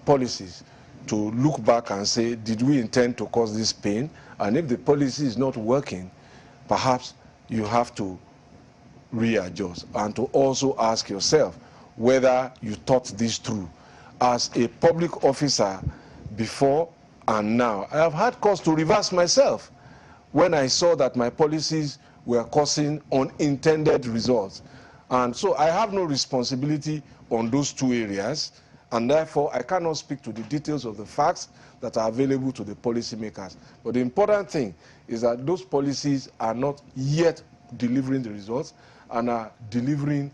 policies, to look back and say, did we intend to cause this pain? And if the policy is not working, perhaps you have to readjust, and to also ask yourself whether you thought this through. As a public officer before and now, I have had cause to reverse myself when I saw that my policies were causing unintended results. And so I have no responsibility on those 2 areas, and therefore I cannot speak to the details of the facts that are available to the policymakers. But the important thing is that those policies are not yet delivering the results and are delivering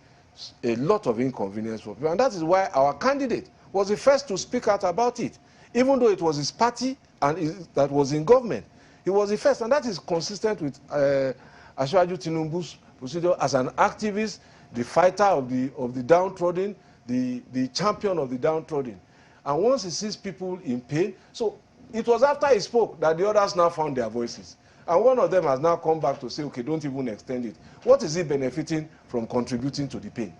a lot of inconvenience for people. And that is why our candidate was the first to speak out about it. Even though it was his party and that was in government, he was the first. And that is consistent with Asiwaju Tinubu's procedure as an activist, the fighter of the downtrodden, the champion of the downtrodden. And once he sees people in pain, so it was after he spoke that the others now found their voices. And one of them has now come back to say, okay, don't even extend it. What is he benefiting from contributing to the pain?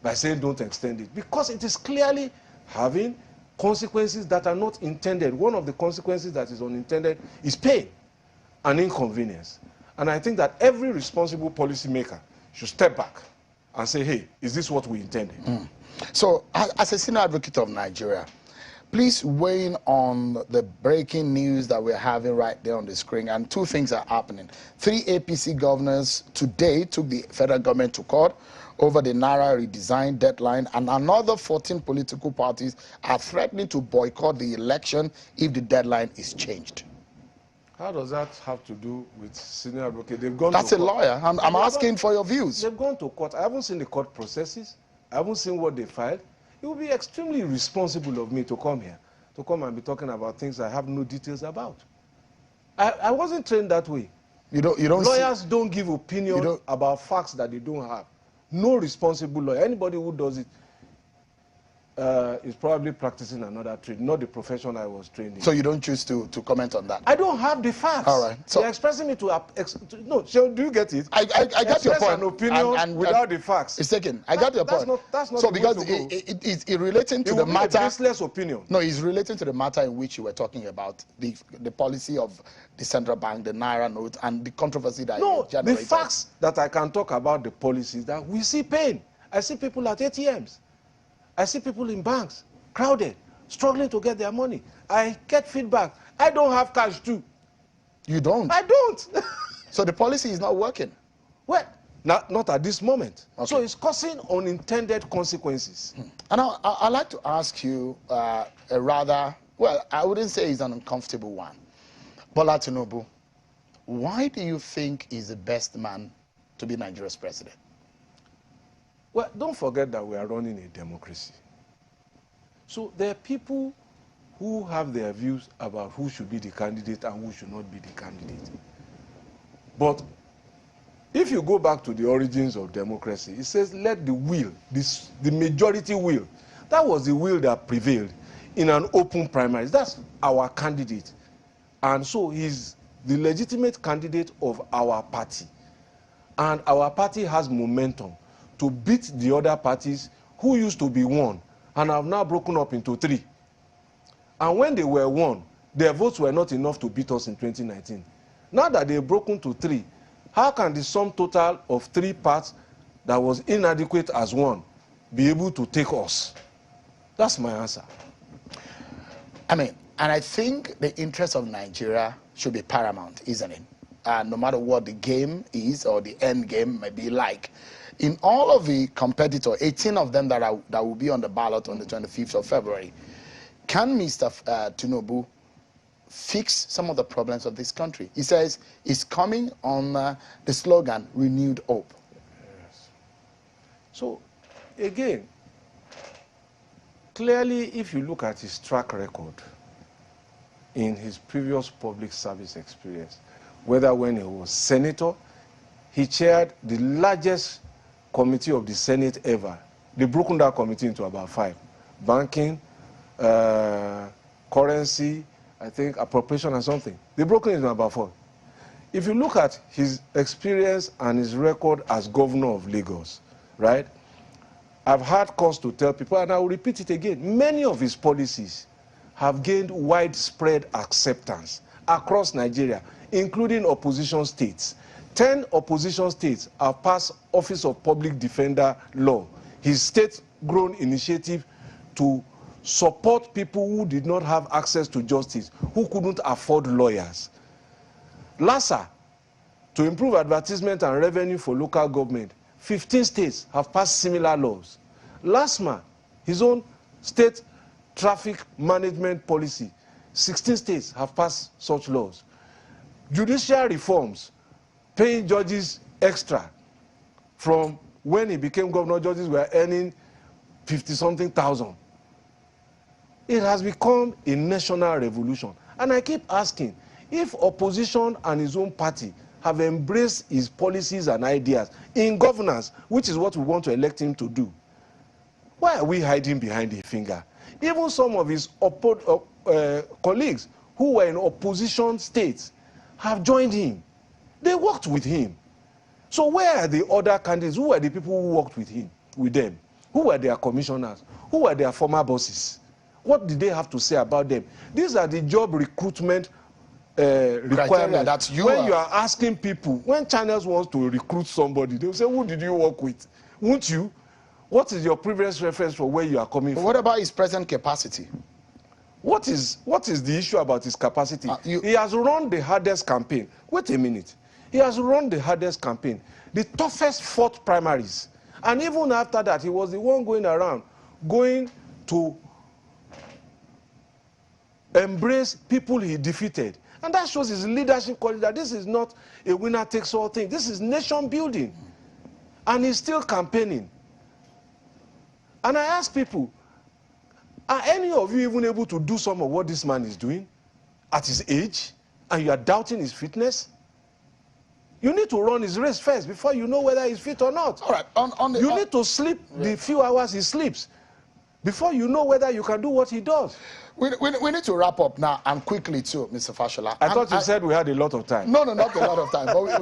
By saying don't extend it. Because it is clearly having consequences that are not intended. One of the consequences that is unintended is pain and inconvenience. And I think that every responsible policymaker should step back and say, hey, is this what we intended?
So, as a senior advocate of Nigeria, please weigh in on the breaking news that we're having right there on the screen. And two things are happening. 3 APC governors today took the federal government to court over the Naira redesign deadline, and another 14 political parties are threatening to boycott the election if the deadline is changed.
How does that have to do with senior advocate? They've gone
That's
to
a
court.
lawyer. I'm asking for your views.
They've gone to court. I haven't seen the court processes. I haven't seen what they filed. It would be extremely irresponsible of me to come here, to come and be talking about things I have no details about. I wasn't trained that way. Lawyers don't give opinion about facts that they don't have. No responsible lawyer. Anybody who does it is probably practicing another trade, not the profession I was trained in.
So you don't choose to comment on that?
I don't have the facts.
All right. So
they're expressing me to no, do you get it?
I get your point.
An opinion and without the facts.
It's taken. I got your point.
That's not
so
the
because
way to go.
it's relating to
it
the
will
matter.
Be a baseless opinion.
No, it's relating to the matter in which you were talking about the policy of the central bank, the Naira note, and the controversy that
no,
generated.
The facts that I can talk about the policies that we see pain. I see people at ATMs. I see people in banks, crowded, struggling to get their money. I get feedback. I don't have cash too.
You don't?
I don't.
So the policy is not working?
Well, not at this moment.
Okay.
So it's causing unintended consequences.
And I'd like to ask you a rather, well, I wouldn't say it's an uncomfortable one. Bola Tinubu, why do you think he's the best man to be Nigeria's president?
Well, don't forget that we are running a democracy. So there are people who have their views about who should be the candidate and who should not be the candidate. But if you go back to the origins of democracy, it says let the will, the majority will. That was the will that prevailed in an open primary. That's our candidate. And so he's the legitimate candidate of our party. And our party has momentum to beat the other parties who used to be one and have now broken up into 3. And when they were one, their votes were not enough to beat us in 2019. Now that they've broken to 3, how can the sum total of 3 parts that was inadequate as one be able to take us? That's my answer.
I mean, and I think the interest of Nigeria should be paramount, isn't it? No matter what the game is or the end game may be like. In all of the competitors, 18 of them that will be on the ballot on the 25th of February, can Mr. Tinubu fix some of the problems of this country? He says he's coming on the slogan, renewed hope.
Yes. So, again, clearly, if you look at his track record in his previous public service experience, whether when he was senator, he chaired the largest committee of the Senate ever. They broken that committee into about 5. Banking, currency, I think appropriation and something. They broke it into about 4. If you look at his experience and his record as governor of Lagos, right? I've had cause to tell people, and I will repeat it again, many of his policies have gained widespread acceptance across Nigeria, including opposition states. 10 opposition states have passed Office of Public Defender law, his state-grown initiative to support people who did not have access to justice, who couldn't afford lawyers. LASA, to improve advertisement and revenue for local government, 15 states have passed similar laws. LASMA, his own state traffic management policy, 16 states have passed such laws. Judicial reforms, paying judges extra. From when he became governor, judges were earning 50-something thousand. It has become a national revolution. And I keep asking, if opposition and his own party have embraced his policies and ideas in governance, which is what we want to elect him to do, why are we hiding behind a finger? Even some of his colleagues who were in opposition states have joined him. They worked with him. So where are the other candidates? Who were the people who worked with him, with them? Who were their commissioners? Who were their former bosses? What did they have to say about them? These are the job recruitment requirements. You are asking people, when channels want to recruit somebody, they will say, who did you work with? won't you? What is your previous reference for where you are coming from?
What about his present capacity?
What is the issue about his capacity? He has run the hardest campaign. Wait a minute. He has run the hardest campaign, the toughest fought primaries. And even after that, he was the one going around, going to embrace people he defeated. And that shows his leadership quality, that this is not a winner-takes-all thing. This is nation building. And he's still campaigning. And I ask people, are any of you even able to do some of what this man is doing at his age, and you are doubting his fitness? You need to run his race first before you know whether he's fit or not.
All right.
You need to sleep the few hours he sleeps before you know whether you can do what he does.
We need to wrap up now and quickly too, Mr. Fashola.
I thought you said we had a lot of time.
No, not a lot of time, but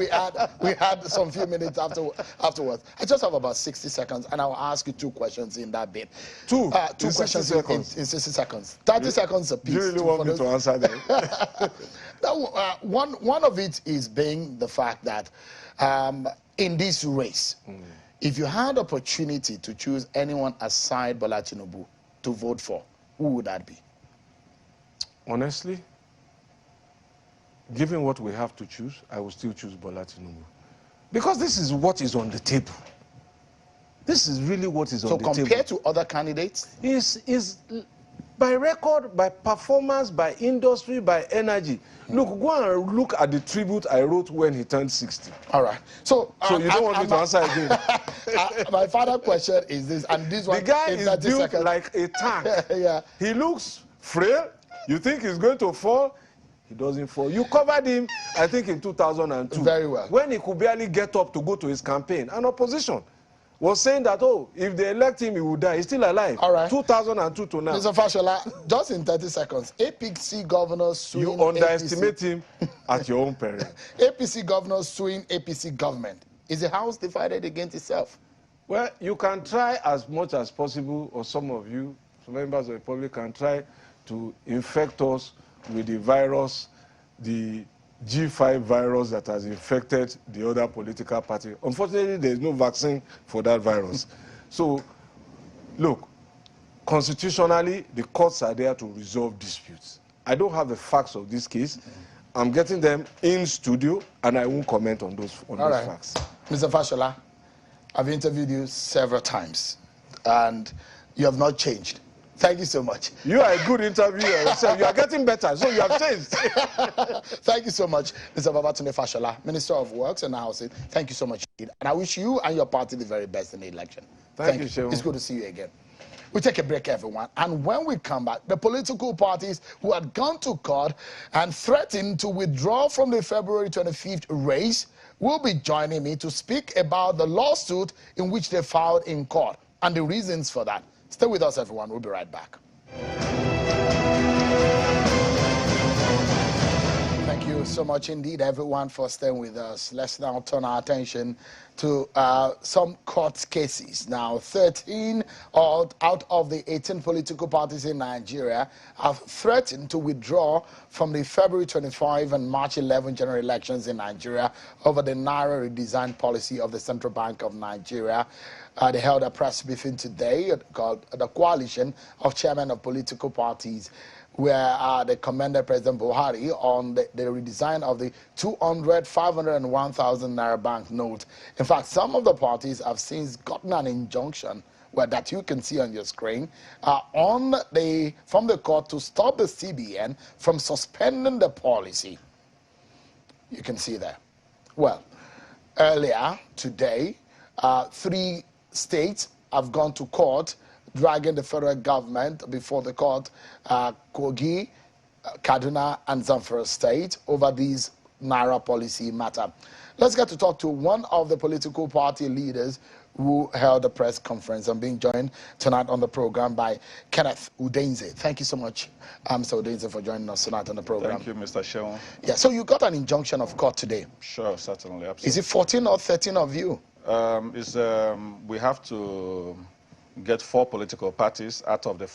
we had some few minutes afterwards. I just have about 60 seconds, and I'll ask you 2 questions in that bit.
Two
questions
in
60 seconds. 30 seconds apiece.
Do you really want me to answer them?
One of it is being the fact that in this race, if you had opportunity to choose anyone aside Bola Tinubu to vote for, who would that be?
Honestly, given what we have to choose, I will still choose Bola Tinubu. Because this is what is on the table. This is really what is on the table.
So compared to other candidates?
Is by record, by performance, by industry, by energy. Look, go and look at the tribute I wrote when he turned 60.
All right. So
you don't want me to answer again?
My final question is this, and this one...
The guy is built like a tank.
Yeah.
He looks frail. You think he's going to fall? He doesn't fall. You covered him, I think, in 2002.
Very well.
When he could barely get up to go to his campaign. And opposition was saying that, oh, if they elect him, he will die. He's still alive.
All right.
2002 to now.
Mr. Fashola, just in 30 seconds, APC governors suing
You underestimate him at your own peril.
APC governors suing APC government. Is the House divided against itself?
Well, you can try as much as possible, or some of you, some members of the public, can try to infect us with the virus, the G5 virus that has infected the other political party. Unfortunately, there is no vaccine for that virus. So, look, constitutionally, the courts are there to resolve disputes. I don't have the facts of this case. I'm getting them in studio, and I won't comment on those facts.
Mr. Fashola, I've interviewed you several times, and you have not changed. Thank you so much.
You are a good interviewer yourself. You are getting better, so you have changed.
Thank you so much, Mr. Babatunde Fashola, Minister of Works and Housing. Thank you so much indeed. And I wish you and your party the very best in the election.
Thank you, Shehu.
It's good to see you again. We take a break, everyone. And when we come back, the political parties who had gone to court and threatened to withdraw from the February 25th race will be joining me to speak about the lawsuit in which they filed in court and the reasons for that. Stay with us, everyone. We'll be right back. Thank you so much indeed, everyone, for staying with us. Let's now turn our attention to some court cases. Now, 13 out of the 18 political parties in Nigeria have threatened to withdraw from the February 25 and March 11 general elections in Nigeria over the Naira redesign policy of the Central Bank of Nigeria. They held a press briefing today called the Coalition of Chairmen of Political Parties, where they commended President Buhari on the redesign of the 200, 500, and 1,000 Naira bank note. In fact, some of the parties have since gotten an injunction that you can see on your screen from the court to stop the CBN from suspending the policy. You can see there. Well, earlier today, 3 states have gone to court, dragging the federal government before the court, Kogi, Kaduna, and Zamfara State, over these Naira policy matter. Let's get to talk to one of the political party leaders who held a press conference. I'm being joined tonight on the program by Kenneth Udenze. Thank you so much, Mr. Udenze, for joining us tonight on the program.
Thank you, Mr. Shehu.
Yeah, so you got an injunction of court today.
Sure, certainly, absolutely.
Is it 14 or 13 of you?
We have to get 4 political parties out of the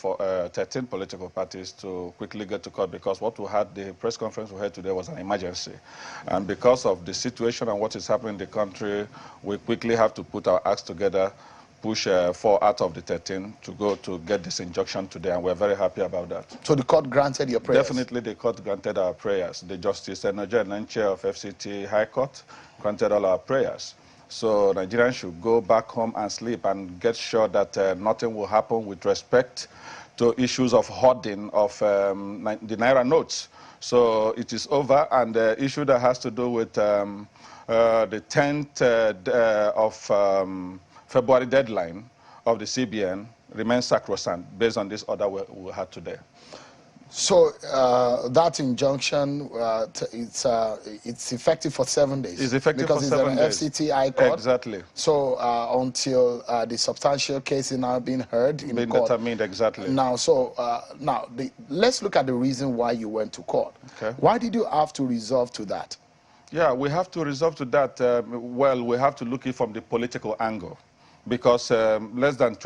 13 political parties to quickly get to court, because what we had, the press conference we had today was an emergency. And because of the situation and what is happening in the country, we quickly have to put our acts together push 4 out of the 13 to go to get this injunction today, and we're very happy about that.
So the court granted your prayers?
Definitely the court granted our prayers. The Justice and Chair of FCT High Court granted all our prayers. So Nigerians should go back home and sleep and get sure that nothing will happen with respect to issues of hoarding of the Naira notes. So it is over, and the issue that has to do with the 10th of February deadline of the CBN remains sacrosanct based on this order we had today.
So that injunction, it's effective for 7 days.
It's effective for 7 days.
Because it's an FCT High Court.
Exactly.
So until the substantial case is now being heard in
being
court.
determined, exactly.
Now, let's look at the reason why you went to court.
Okay.
Why did you have to resolve to that?
Yeah, we have to resolve to that. Well, we have to look at it from the political angle, because less than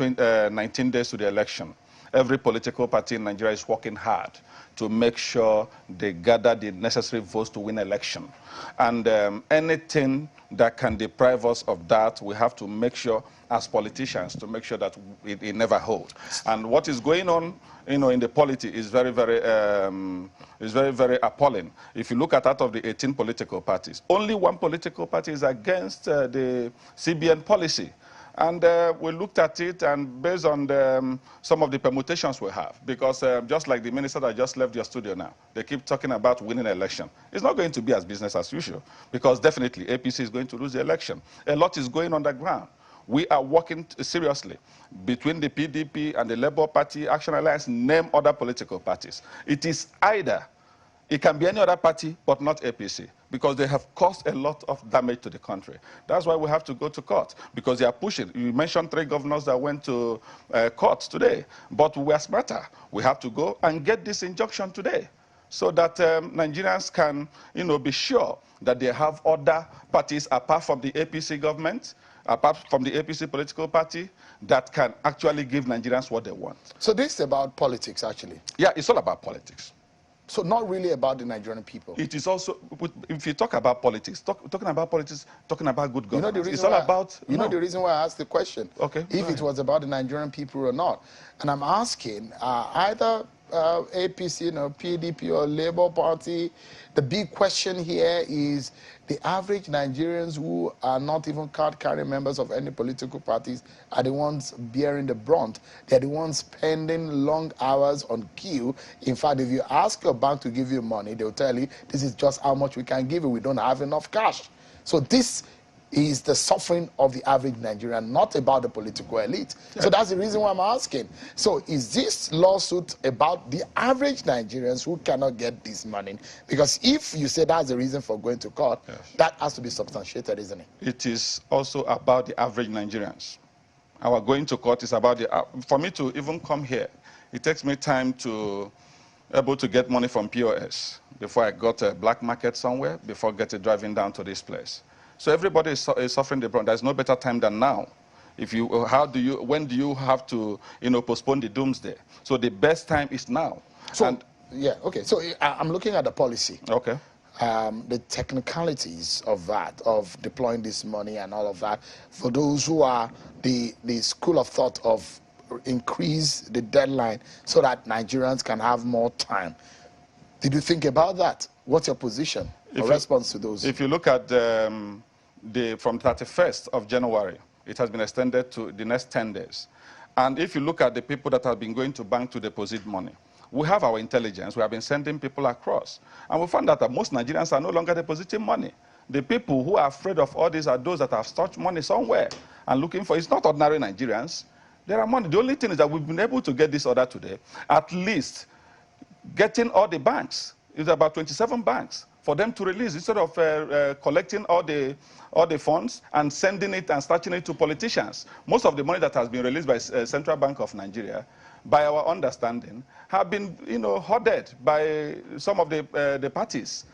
19 days to the election, every political party in Nigeria is working hard to make sure they gather the necessary votes to win election. And anything that can deprive us of that, we have to make sure, as politicians, to make sure that it never holds. And what is going on, in the polity is very, very appalling. If you look at out of the 18 political parties, only one political party is against the CBN policy. And we looked at it, and based on some of the permutations we have, because just like the minister that just left your studio now, they keep talking about winning an election. It's not going to be as business as usual, because definitely APC is going to lose the election. A lot is going on the ground. We are working seriously between the PDP and the Labour Party, Action Alliance, name other political parties. It is either, it can be any other party, but not APC, because they have caused a lot of damage to the country. That's why we have to go to court, because they are pushing. You mentioned 3 governors that went to court today, but we are smarter. We have to go and get this injunction today, so that Nigerians can, be sure that they have other parties apart from the APC government, apart from the APC political party, that can actually give Nigerians what they want.
So this is about politics, actually?
Yeah, it's all about politics.
So not really about the Nigerian people?
It is also, if you talk about politics, talking about politics, talking about good governance,
it's all
about...
You know the reason why I asked the question?
Okay.
If it was about the Nigerian people or not. And I'm asking, either APC, PDP or Labour Party, the big question here is the average Nigerians who are not even card-carrying members of any political parties are the ones bearing the brunt. They're the ones spending long hours on queue. In fact, if you ask your bank to give you money, they'll tell you, this is just how much we can give you. We don't have enough cash. So this is the suffering of the average Nigerian, not about the political elite. Yeah. So that's the reason why I'm asking. So is this lawsuit about the average Nigerians who cannot get this money? Because if you say that's the reason for going to court, yes, that has to be substantiated, isn't it?
It is also about the average Nigerians. Our going to court is about the... for me to even come here, it takes me time to able to get money from POS before I got a black market somewhere, before driving down to this place. So everybody is suffering the brunt. There's no better time than now. When do you have to, postpone the doomsday? So the best time is now.
So, yeah, okay. So I'm looking at the policy.
Okay.
The technicalities of that, of deploying this money and all of that, for those who are the school of thought of increase the deadline so that Nigerians can have more time. Did you think about that? What's your position or response to those?
If you look at from 31st of January, it has been extended to the next 10 days. And if you look at the people that have been going to bank to deposit money, we have our intelligence. We have been sending people across. And we found out that most Nigerians are no longer depositing money. The people who are afraid of all this are those that have stashed money somewhere and looking for... It's not ordinary Nigerians. There are money. The only thing is that we've been able to get this order today, at least getting all the banks. It's about 27 banks for them to release, instead of collecting all the funds and sending it and starting it to politicians. Most of the money that has been released by Central Bank of Nigeria, by our understanding, have been hoarded by some of the parties,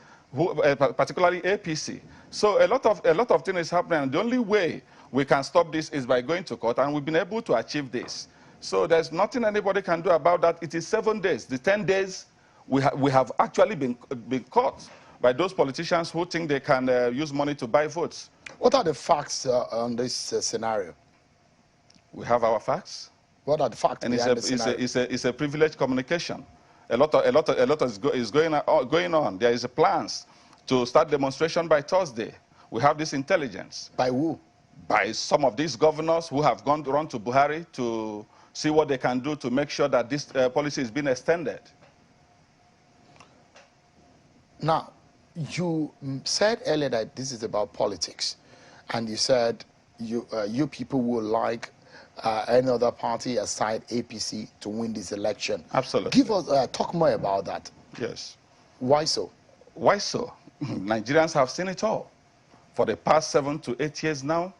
particularly APC. So a lot of things is happening, and the only way we can stop this is by going to court, and we've been able to achieve this. So there's nothing anybody can do about that. It is 7 days. The 10 days we have actually been caught by those politicians who think they can use money to buy votes.
What are the facts on this scenario?
We have our facts.
What are the facts?
And it's a privileged communication. A lot is going on. There is a plans to start demonstration by Thursday. We have this intelligence.
By who?
By some of these governors who have run to Buhari to see what they can do to make sure that this policy is being extended.
Now, you said earlier that this is about politics, and you said you people would like any other party aside APC to win this election.
Absolutely.
Give us talk more about that.
Yes.
Why so?
Why so? Nigerians have seen it all. For the past 7 to 8 years now,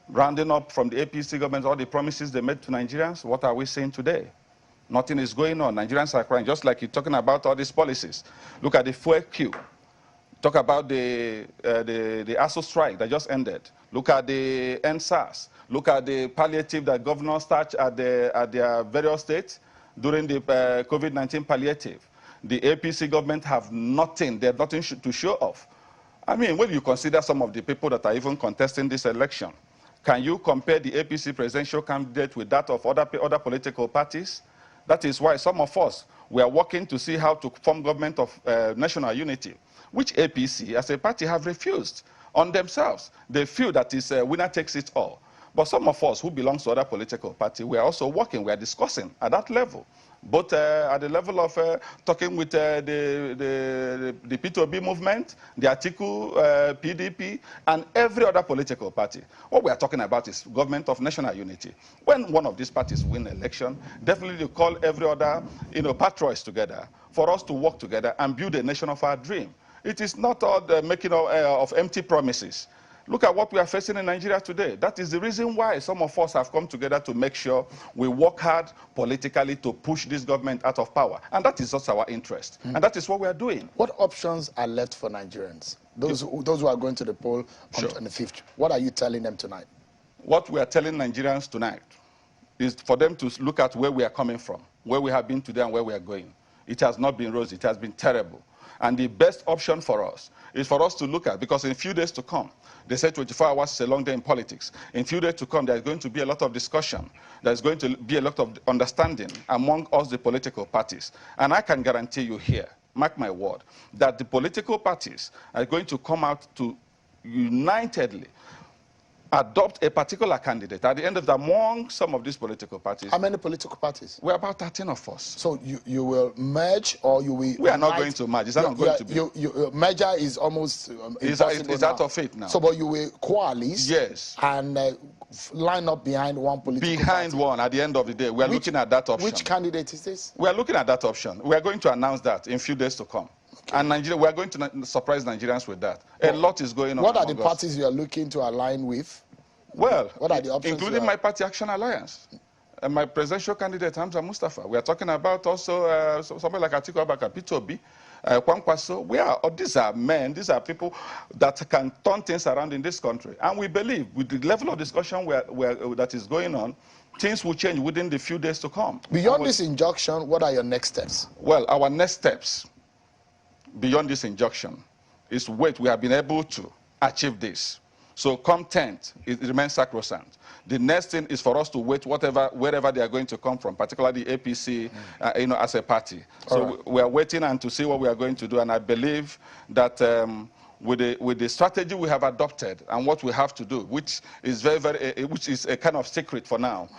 rounding up from the APC government, all the promises they made to Nigerians, what are we seeing today? Nothing is going on. Nigerians are crying, just like you're talking about all these policies. Look at the fuel queue. Talk about the ASO strike that just ended. Look at the NSAS. Look at the palliative that governors touched at their various states during the COVID-19 palliative. The APC government have nothing. They have nothing to show off. I mean, when you consider some of the people that are even contesting this election, can you compare the APC presidential candidate with that of other political parties? That is why some of us, we are working to see how to form government of national unity, which APC as a party have refused on themselves. They feel that it's winner takes it all. But some of us who belong to other political parties, we are also working, we are discussing at that level, both at the level of talking with the P2B movement, the Atiku, PDP, and every other political party. What we are talking about is government of national unity. When one of these parties win election, definitely call every other patriots together for us to work together and build a nation of our dream. It is not all the making of empty promises. Look at what we are facing in Nigeria today. That is the reason why some of us have come together to make sure we work hard politically to push this government out of power. And that is also our interest. And that is what we are doing.
What options are left for Nigerians? Those who are going to the poll on 25th. What are you telling them tonight?
What we are telling Nigerians tonight is for them to look at where we are coming from, where we have been today and where we are going. It has not been rosy. It has been terrible. And the best option for us is for us to look at, because in a few days to come, they say 24 hours is a long day in politics. In a few days to come, there's going to be a lot of discussion. There's going to be a lot of understanding among us, the political parties. And I can guarantee you here, mark my word, that the political parties are going to come out to unitedly adopt a particular candidate. At the end of the among some of these political parties.
How many political parties?
We're about 13 of us.
So you will merge, or you will...
We are not going to merge. It's not going to be.
Merger is almost
it's out of it now.
So, but you will coalesce.
Yes.
And line up behind one political party.
One at the end of the day. We are looking at that option.
Which candidate is this?
We are looking at that option. We are going to announce that in a few days to come. Okay. And Nigeria, we are going to surprise Nigerians with that. A lot is going on.
What are the parties you are looking to align with?
Well,
what are the options?
Including my party Action Alliance. And my presidential candidate, Hamza Mustafa. We are talking about also somebody like Atiku Abubakar, P2B, Kwankwaso. These are men, these are people that can turn things around in this country. And we believe with the level of discussion that is going on, things will change within the few days to come.
Beyond this injunction, what are your next steps?
Well, our next steps, beyond this injunction, is we have been able to achieve this. So come 10th, it remains sacrosanct. The next thing is for us to wait wherever they are going to come from, particularly the APC, as a party. So we are waiting and to see what we are going to do. And I believe that with the strategy we have adopted and what we have to do, which is which is a kind of secret for now,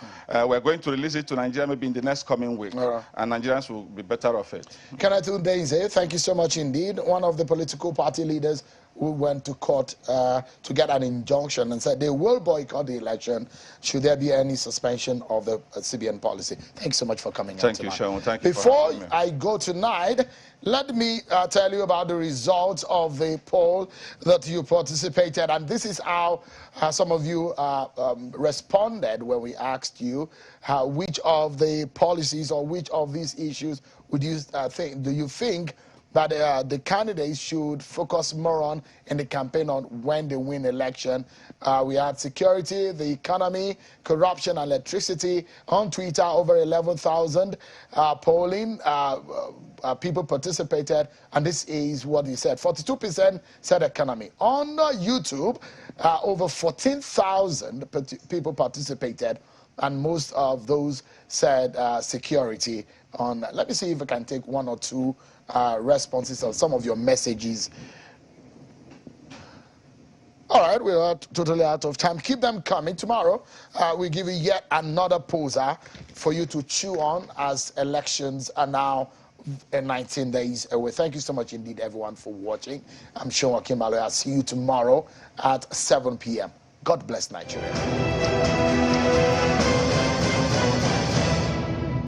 we're going to release it to Nigeria maybe in the next coming week, and Nigerians will be better off it.
Kenatu Denze, thank you so much indeed. One of the political party leaders who went to court to get an injunction and said they will boycott the election should there be any suspension of the CBN policy. Thanks so much for coming.
Thank you, Sean. Thank you.
Before I go tonight, let me tell you about the results of the poll that you participated. And this is how some of you responded when we asked you which of the policies or which of these issues would you do you think that the candidates should focus more on in the campaign on when they win election. We had security, the economy, corruption, and electricity. On Twitter, over 11,000 polling. People participated, and this is what he said. 42% said economy. On YouTube, over 14,000 people participated. and most of those said security. Let me see if I can take one or two responses on some of your messages. All right, we are totally out of time. Keep them coming. Tomorrow, we give you yet another poser for you to chew on as elections are now 19 days away. Thank you so much indeed, everyone, for watching. I'm Sean Akimbalo. I'll see you tomorrow at 7 p.m. God bless Nigeria.